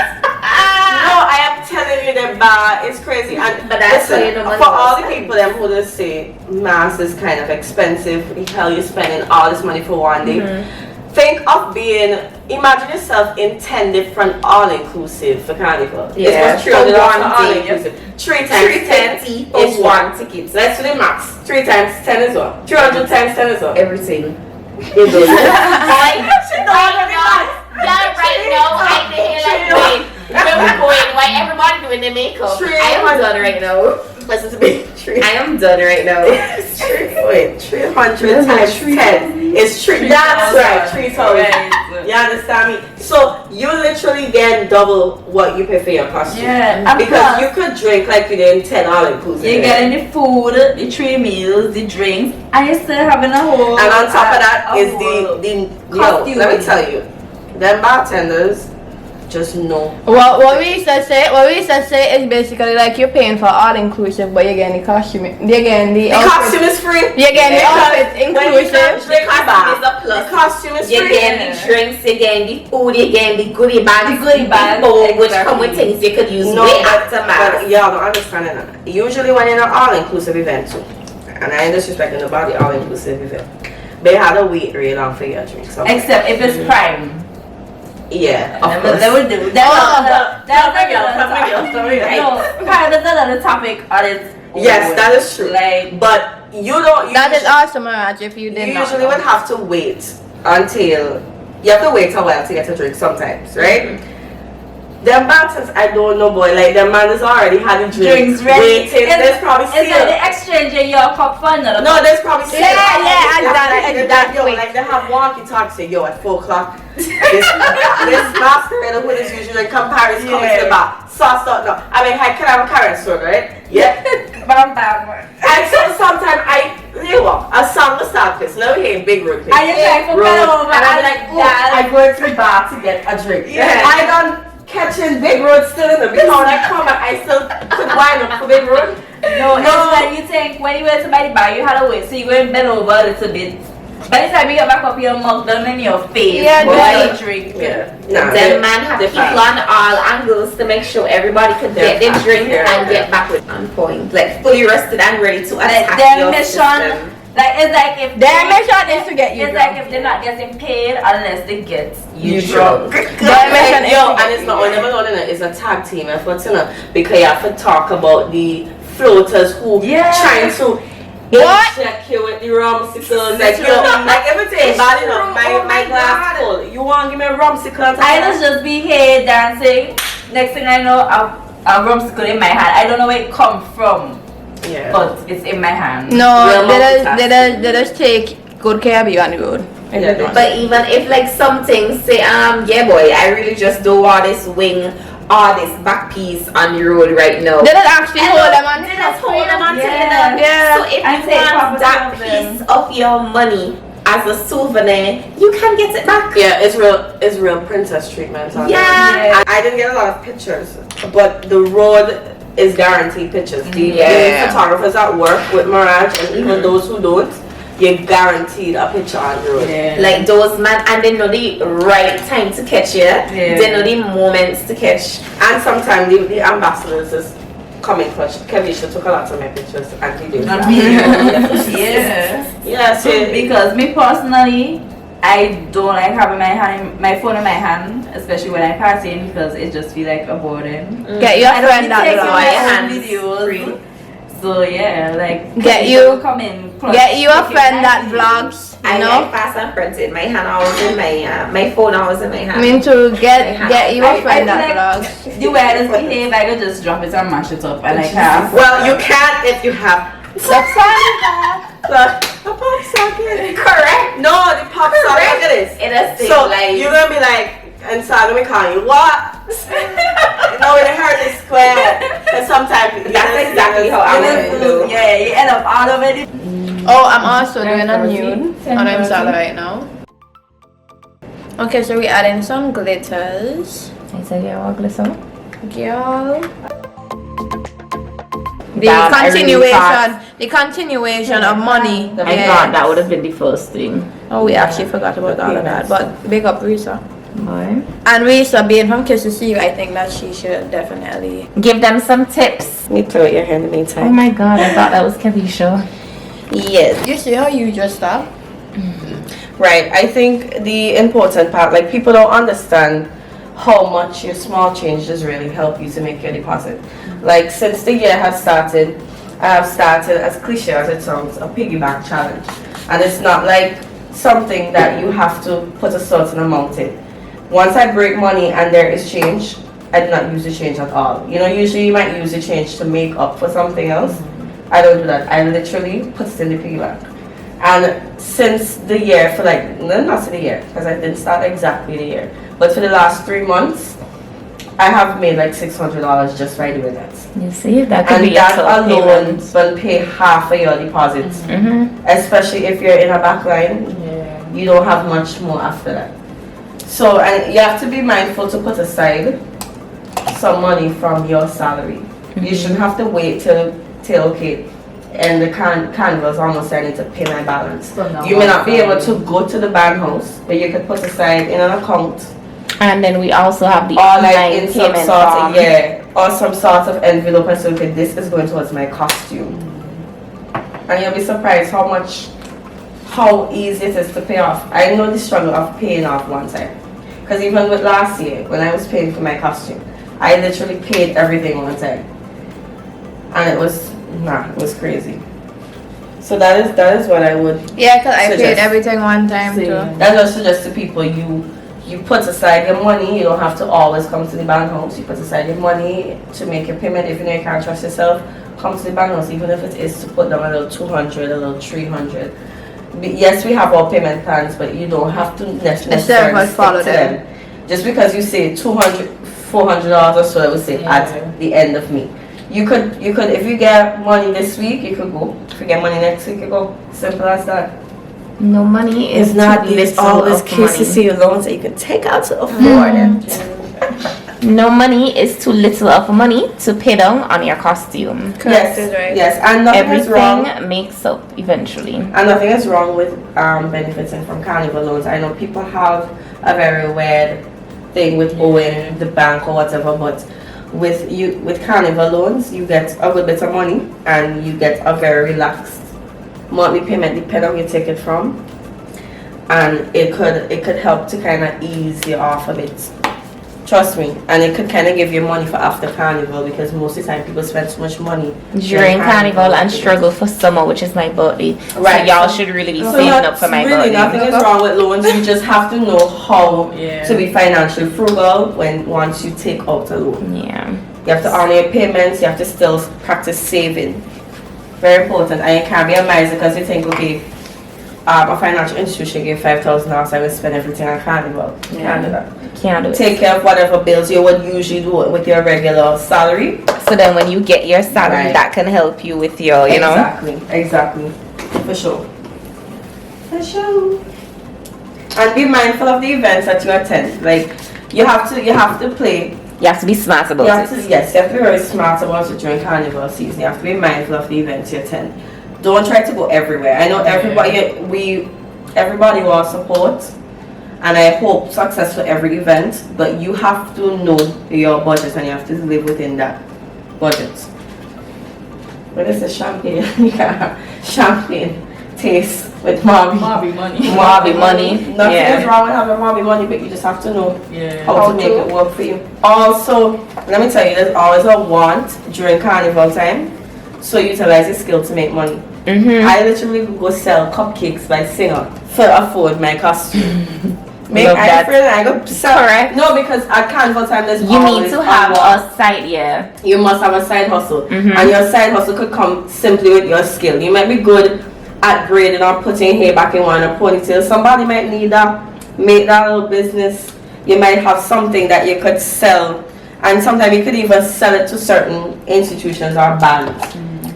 I am telling you the bar is crazy. And But that's listen, why you don't for want all to the people them who just say mass is kind of expensive, the hell you're spending all this money for one day. Think of imagine yourself in 10 different all-inclusive for carnival. Yeah, It's $300 for one all-inclusive. 3 times 10 is one ticket. Let's do the max. 3 times 10 is what? 300 times 10 is what? Everything. You do it. Yeah, right now, I feel like why everybody doing their makeup? I am done right now. Listen to me. I am done right now. Wait, 300 times 10 is 3. That's right, 3,000. You understand me? So you literally then double what you pay for your costume. Yeah, Because you could drink like you did in 10 all inclusive. You're getting the food, the 3 meals, the drinks, and you're still having a whole. And on top of that is the costume. let me tell you, them bartenders just know. What we used to say is basically like you're paying for all inclusive, but you're getting the costume. You're getting the outfit. Costume is free. You're getting the outfit The inclusive. costume is a plus. The costume is You're free. getting the drinks, you're getting the food, you're getting the goodie bags, exactly. which come with things you could use way after mass. But y'all don't understand it. Usually when you're in an all-inclusive event too, and I ain't disrespecting about the all-inclusive event, they had a wait rate on for your drinks. Okay? Except if it's prime. Yeah, of They course. would do. That's prime is another topic on its own. Yes, that is true. Like, But you don't. That is awesome, Mirage. If you You did not usually know. would have to wait until you have to wait a while to get a drink sometimes, right? Them bartenders, I don't know, boy. Like the man has already had the drinks ready. waiting. There's probably Is that still. the exchange in your cup for another? No, there's probably still. exactly. Yo, like they have walkie talkie say, yo, at 4 o'clock, this masquerader who is usually in Paris comes to the bar. Sauce out now. I mean, hey, can I have a carrot soda, right? Yeah. Bam bam. And so sometimes a song will start this. Now we hear Big Road. And you try to get over and I'm like, oh, I go to the bar to get a drink. Yeah. I done catching Big Road still in the because when I come back, I still could wind up for Big Road. No, it's when you think when you went to buy the bar, you had to wait, so you go and bend over a little bit. By the time you get back up, your mug done in your face. Yeah, while you drink. Yeah. Nah, Then man have people on all angles to make sure everybody could get their drink and get back with on point. Like fully rested and ready to attack Their your mission, system. like it's like if Their mission is to get you it's drunk. like if they're not getting paid unless they get you You drunk. Their mission is yo, to and get it's you not only drunk. alone, it's a tag team effort, you know, because you have to talk about the floaters who trying to inject you with the rumsicles, like you know, like everything bad enough. My glass full. You want to give me a rumsicle? I just be here dancing. Next thing I know, a rumsicle in my hand. I don't know where it come from, Yeah. but it's in my hand. No, Real they just take good care of you on the road. Yeah, But even if like some things say, yeah boy, I really just don't want this wing or this back piece on the road right now. They don't actually hold them on. They just hold them on Yeah. Yeah. So if I you take want proper that care of piece of your money as a souvenir, you can get it back. Yeah, it's real princess treatment on Yeah. it. I didn't get a lot of pictures, but the road is guaranteed pictures. The Yeah. photographers that work with Mirage and even those who don't, you're guaranteed a picture on the road. Yeah. Like those man, and they know the right time to catch you. Yeah. They know the moments to catch. And sometimes the ambassadors just come in clutch. Kevisha took a lot of my pictures and videos. On video. Yeah. Yeah, so Because me personally, I don't like having my phone in my hand, especially when I'm partying, because it just feels like a burden. Get your I don't friend be that taking vlog. my hands own videos. free. So yeah, like Get you- come in. Get you a friend that vlogs, you I know? like fast and printed. My hand always in my phone always in my hand. I mean to get you a friend I that feel vlogs. The way I just behave, I could just drop it and mash it up and like have. well, you can if you have the pop socket. Correct. No, the pop socket. Look at this. In a thing So like you're gonna be like, inside, let me call you. What? No, it hurt is square. And sometimes That's exactly how I would do. Yeah, you end up all over it. Oh, I'm also doing a nude on Instagram right now. Okay, so we're adding some glitters. I said, yeah, what glitter? Girl. The Damn, I really thought- continuation of money. I thought that would have been the first thing. Oh, we actually forgot about all of that. But big up Risa. Boy. And Risa, being from KCCU, I think that she should definitely. Give them some tips. Let me throw your hair in the Oh meantime. my god, I thought that was Kevisha. Yes. You see how you just up? Right. I think the important part, like people don't understand how much your small changes really help you to make your deposit. Like since the year has started, I have started, as cliche as it sounds, a piggyback challenge. And it's not like something that you have to put a certain amount in. Once I break money and there is change, I do not use the change at all. You know, usually you might use the change to make up for something else. I don't do that. I literally put it in the piggyback. And since the year, for like, no, not the year, because I didn't start exactly the year, but for the last 3 months, I have made like $600 just by doing that. You see, that could And be that a alone will pay half of your deposits. Especially if you're in a back line, you don't have much more after that. So, and you have to be mindful to put aside some money from your salary. You shouldn't have to wait till okay, and the carnival is almost I need to pay my balance. You may not be able to go to the band house, but you could put aside in an account. And then we also have the Or like online in some payment sort form. of, or some sort of envelope and say, okay, this is going towards my costume. And you'll be surprised how easy it is to pay off. I know the struggle of paying off one time. Because even with last year, when I was paying for my costume, I literally paid everything one time. And it was crazy. So that is what I would Yeah, because I paid suggest. everything one time too. That's what I suggest to people. You put aside your money. You don't have to always come to the band house. You put aside your money to make your payment. If you know you can't trust yourself, come to the band house. Even if it is to put down a little 200, a little 300. Yes, we have our payment plans, but you don't have to necessarily follow stick to them. Just because you say $200, $400 or so, I would say at the end of me. You could if you get money this week, you could go. If you get money next week, you go. Simple as that. No money is It's not too it's little always of money. KCC loans that you can take out to afford it. No money is too little of money to pay down on your costume. Yes, is right. yes, and nothing is wrong. Everything makes up eventually. And nothing is wrong with benefiting from carnival loans. I know people have a very weird thing with owing the bank or whatever, but with carnival loans, you get a little bit of money and you get a very relaxed monthly payment depending on where you take it from, and it could help to kind of ease you off a bit. Trust me, and it could kind of give you money for after carnival, because most of the time people spend so much money During carnival and struggle for summer, which is my birthday. Right. So y'all should really be So saving that's up for my really birthday. nothing is wrong with loans. You just have to know how to be financially frugal once you take out a loan. Yeah. You have to honor your payments. You have to still practice saving. Very important. And you can't be a miser because you think, okay, a financial institution gave $5,000, so I will spend everything on carnival. You can't do that. Can't do it. Take care of whatever bills you would usually do with your regular salary. So then when you get your salary, Right. that can help you with your, you know. Exactly. For sure. And be mindful of the events that you attend. Like you have to play. You have to be smart about You have it. to, yes, you have to be very smart about it during carnival season. You have to be mindful of the events you attend. Don't try to go everywhere. I know everybody will support, and I hope success for every event, but you have to know your budget and you have to live within that budget. What is the champagne? You can have champagne taste with Marby money. Marby money. Nothing Yeah. is wrong with having Marby money, but you just have to know Yeah. how to make it work for you. Also, let me tell you, there's always a want during carnival time, so utilize your skill to make money. I literally go sell cupcakes by singer to afford my costume. Love that. I go sell. Correct. No, because at carnival time there's You always need to have want. a side, yeah. You must have a side hustle, and your side hustle could come simply with your skill. You might be good at braiding or putting hair back in one, a ponytail. Somebody might need that, make that little business. You might have something that you could sell, and sometimes you could even sell it to certain institutions or bands.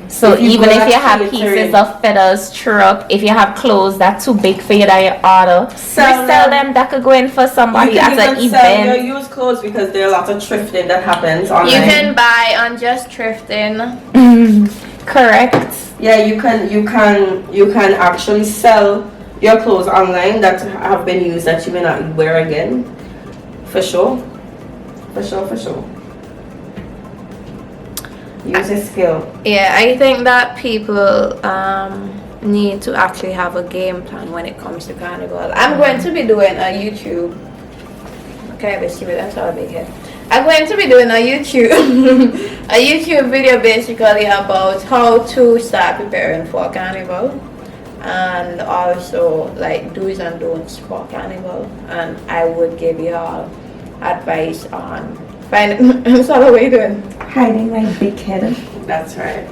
So If you even go if you at have catering- pieces of feathers, chirrup, if you have clothes that's too big for you that you order, Sell resell them. That could go in for somebody You as can an even sell your event. used clothes because there are lots of thrifting that happens online. You can buy on just thrifting. Correct. Yeah, you can actually sell your clothes online that have been used that you may not wear again. For sure. For sure. Use a skill. Yeah, I think that people need to actually have a game plan when it comes to carnival. I'm going to be doing a YouTube. Okay, but see, that's all big head. I'm going to be doing a YouTube a YouTube video basically about how to start preparing for carnival, and also like do's and don'ts for carnival, and I would give you all advice on finding so what are you doing? Hiding my big head. That's right.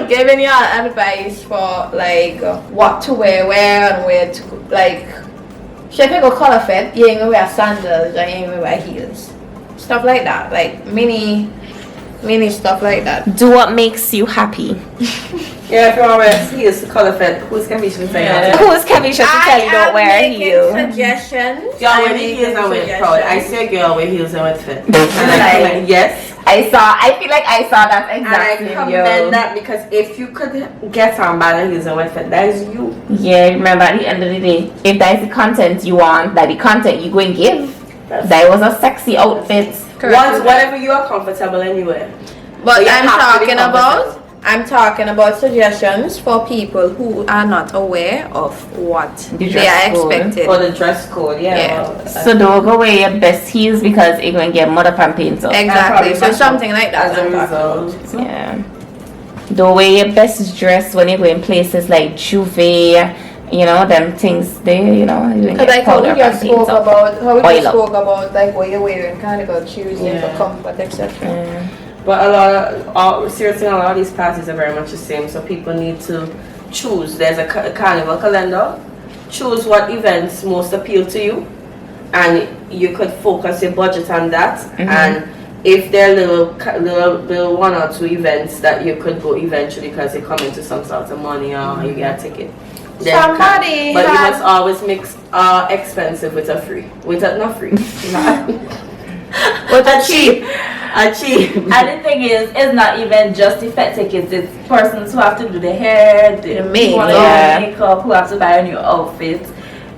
Giving you all advice for like what to wear, where and where to like. If you go color fit, you ain't gonna wear sandals, or you ain't gonna wear heels. Stuff like that, like mini stuff like that. Do what makes you happy. Yeah, if you want to wear heels to color fit, who's Kevin should say that? Who's Kevin should tell you don't wear heels? Suggestions. Y'all wear heels and wear proud. I see a girl wear heels and wear fit. And I comment, yes. I feel like I saw that exactly. And I commend that because if you could get on by the heels and wear fit, that is you. Yeah, remember at the end of the day, if that is the content you want, that the content you go and give. That was a sexy outfit. Once, whatever you are comfortable in, you wear. But I'm talking about suggestions for people who are not aware of what they are expected. For the dress code, yeah. Well, so don't go wear your best heels because it going to get mud up and paint up. Exactly. So something like that. As a result. Yeah. Don't wear your best dress when you go in places like Juve. You know, them things there, you know. Because like how we just spoke about like what you're wearing, carnival, choosing for comfort, etc. But a lot of these parties are very much the same, so people need to choose. There's a carnival calendar. Choose what events most appeal to you, and you could focus your budget on that. And if there are little one or two events that you could go eventually because you come into some sort of money or you get a ticket. But you must always mix expensive with a free. Not free. With a cheap. And the thing is, it's not even just the fat tickets. It's persons who have to do the hair, the makeup, who have to buy a new outfit.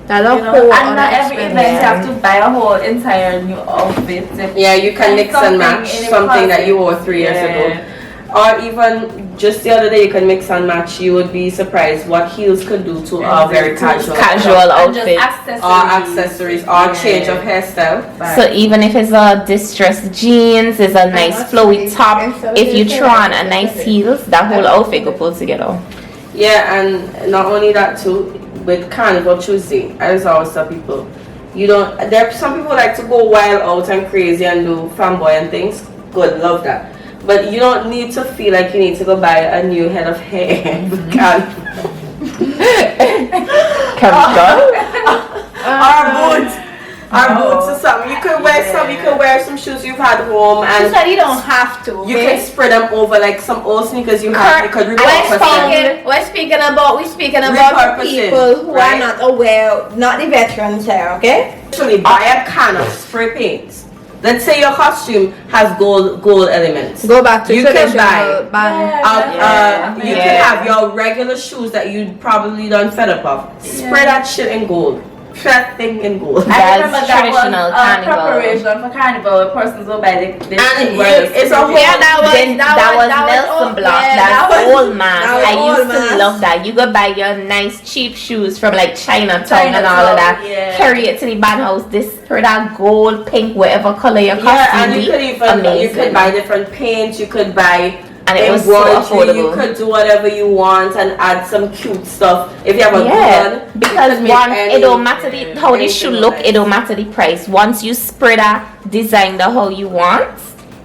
And not every event you have to buy a whole entire new outfit. Yeah, you can mix and match something that you wore 3 years ago. Or even just the other day you can mix and match. You would be surprised what heels could do to a very casual outfit. Accessories or change of hairstyle. So even if it's a distressed jeans, it's a nice flowy top, if you try on a nice heels, that whole outfit go pull together. Yeah, and not only that too, with Carnival Tuesday, I just always tell people, some people like to go wild out and crazy and do flamboyant things. Good, love that. But you don't need to feel like you need to go buy a new head of hair. Or boots or something. You could wear some shoes you've had home, and you don't have to. You can spread them over like some old sneakers you have. You could repurpose them. We're speaking about people who are not aware, not the veterans here, okay? Actually, buy a can of spray paint. Let's say your costume has gold elements. Go back to traditional band. You can have your regular shoes that you probably done fed up of. Spray that shit in gold. That thing in gold. I remember traditional that was preparation for carnival. Persons will buy the it's a whole. That was Nelson Block. That's old man. I used to love that. You go buy your nice cheap shoes from like Chinatown and all of that. Carry it to the band house. This for that gold, pink, whatever color your costume and you could even you could buy different paints. You could buy. And it was so affordable. You could do whatever you want and add some cute stuff if you have a gun. Because it don't matter how the shoe look, it don't matter the price. Once you spread that design the how you want,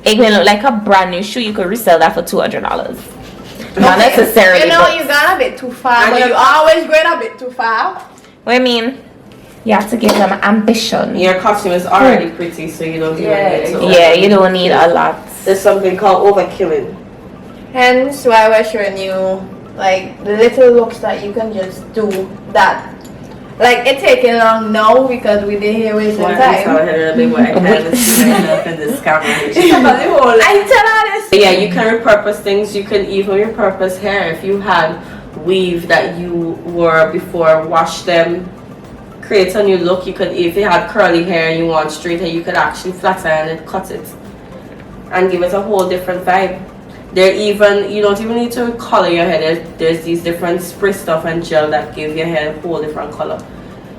it will look like a brand new shoe. You could resell that for $200. Not necessarily. You gone a bit too far, but you always going a bit too far. What I mean, you have to give them ambition. Your costume is already pretty, so you don't you don't need a lot. There's something called overkilling. Hence why we're showing you like the little looks that you can just do that. Like it's taking long now because we did here wasting time. I tell her this. Yeah, you can repurpose things. You can even repurpose hair. If you had weave that you wore before, wash them, creates a new look. You could, if you had curly hair and you want straight hair, you could actually flat iron it, cut it, and give it a whole different vibe. There even, you don't even need to color your hair. There's these different spray stuff and gel that give your hair a whole different color.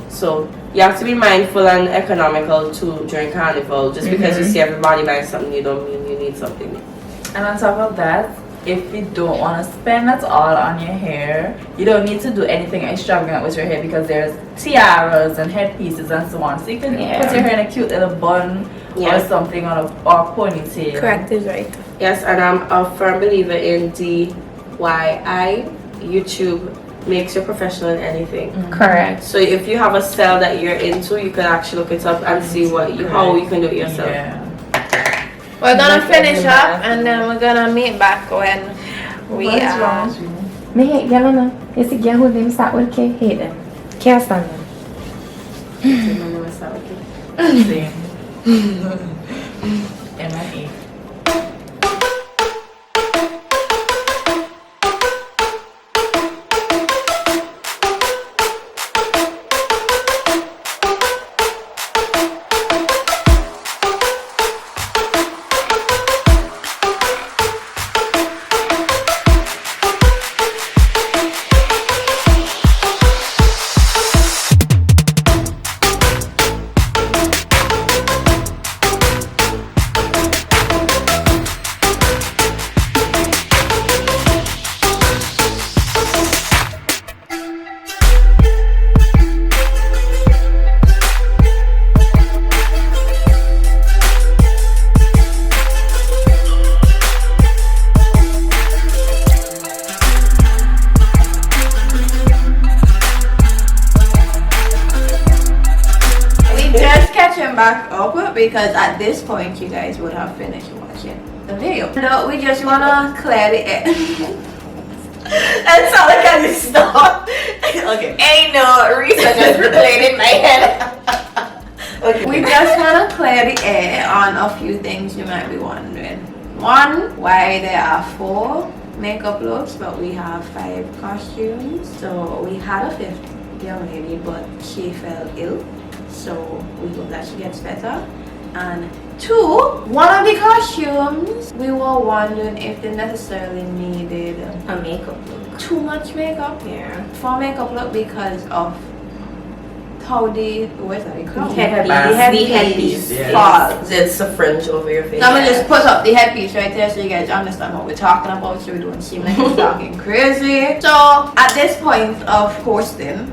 So you have to be mindful and economical too during carnival. Just because you see everybody buying something, you don't mean you need something. And on top of that, if you don't want to spend that all on your hair, you don't need to do anything extravagant with your hair because there's tiaras and headpieces and so on. So you can put your hair in a cute little bun or something on or ponytail. Correct is right. Yes, and I'm a firm believer in DIY. YouTube makes you professional in anything. Correct. So if you have a style that you're into, you can actually look it up and see how you can do it yourself. Yeah. We're gonna finish up and then we're gonna meet back when we are. Me hate girl no. You see girl who them start with K, hate them. Can't stand them. Same. M&E. Back up because at this point you guys would have finished watching the video. No, we just wanna clear the air. That's all I can stop. Okay. Ain't no Risa just replayed in my head. Okay. We just wanna clear the air on a few things you might be wondering. One, why there are 4 makeup looks but we have 5 costumes. So we had a 5th young lady but she fell ill. So we hope that she gets better. And 2, one of the costumes, we were wondering if they necessarily needed A makeup look. too much makeup. Yeah. For makeup look because of how the crown? Headpiece. falls. It's a fringe over your face. So I'm gonna just put up the headpiece right there so you guys understand what we're talking about so we don't seem like we're talking crazy. So at this point of hosting,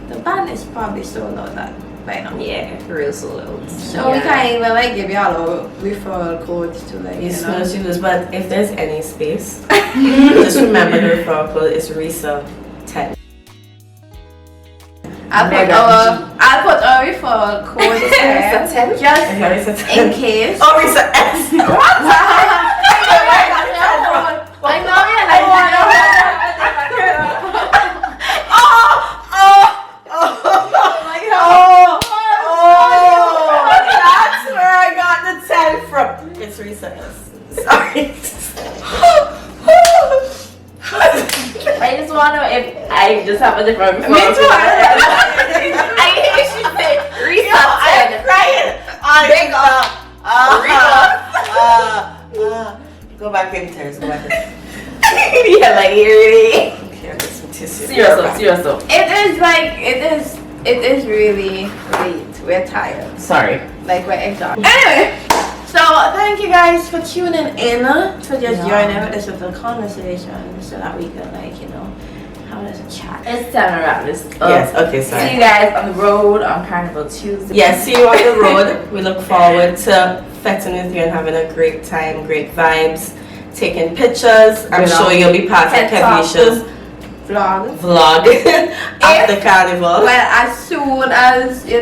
the band is probably sold out that by now. Yeah, real sold. So we can't even like give y'all a referral code to like Yes, you lose, but if there's any space, just remember the referral code is Risa 10. I'll put our referral code there just in case. Oh, Risa S. I know you That's where I got the 10 from. It's Risa S. Sorry. I just want to know if I just have a different Me too. I hear she said Risa. I'm crying. Big Go back in tears. Go back in. Yeah, like here it is. Okay, I got some tissue. serious though. it is really late. We're tired. Sorry. Like we're exhausted. Anyway, so thank you guys for tuning in to just join in with this little conversation so that we can have a chat. It's time to wrap this up. Yes, okay, sorry. See you guys on the road on Carnival Tuesday. Yes, see you on the road. We look forward to fetting with you and having a great time, great vibes, taking pictures. I'm sure you'll be part of Kevisha's vlog after Carnival. Well, as soon as, the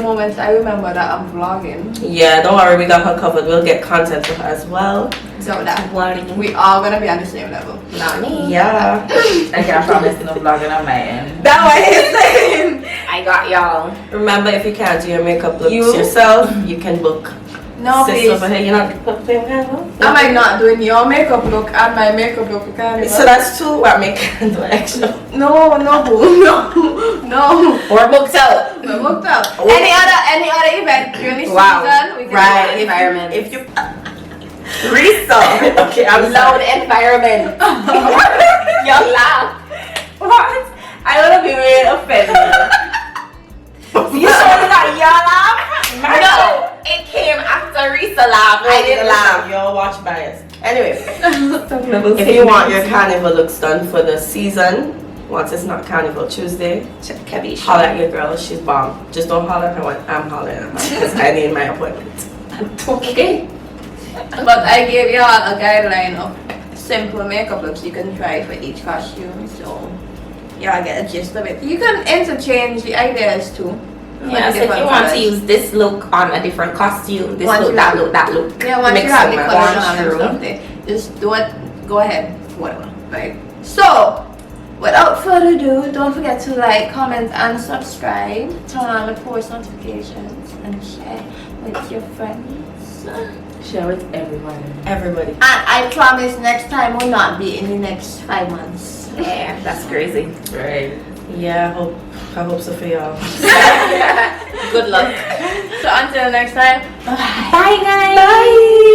moment I remember that I'm vlogging. Yeah, don't worry, we got her covered. We'll get content for her as well. So that we are going to be on the same level. Not me. Yeah. I can't promise no vlogging on my end. That what he's saying. I got y'all. Remember, if you can't do your makeup looks yourself, you can book No, Sis please. over here, you're not playing carnival? Am I not doing your makeup look and my makeup look for carnival? So that's two what make candle extra. No, boo. No. We're booked out. We're booked out. Oh. Any other event during this season? We can Right. do environment. If you Risa. Okay, I'm Loud sorry. environment. You laugh. What? I don't want to be really offended. You sure it's not your laugh? No, it came after Risa laugh. I didn't laugh. Your watch bias. Anyway, if you want your carnival looks done for the season, once it's not Carnival Tuesday, holler at your girl. She's bomb. Just don't holler at her when I'm hollering at her because I need my appointment. Okay. But I gave you all a guideline of simple makeup looks you can try for each costume, so y'all get a gist of it. You can interchange the ideas too. Yeah, so if you want to use this look on a different costume, this Once look, you that have- look, that look. Yeah, once mix you have them the and colors wash on and through. stuff there, just do it, go ahead, whatever, right? So, without further ado, don't forget to like, comment, and subscribe. Turn on the post notifications and share with your friends. Share with everyone. Everybody. And I promise next time will not be in the next 5 months. Yeah, that's crazy. Right. Yeah, I hope so for y'all. Good luck. So until next time, Bye guys. Bye.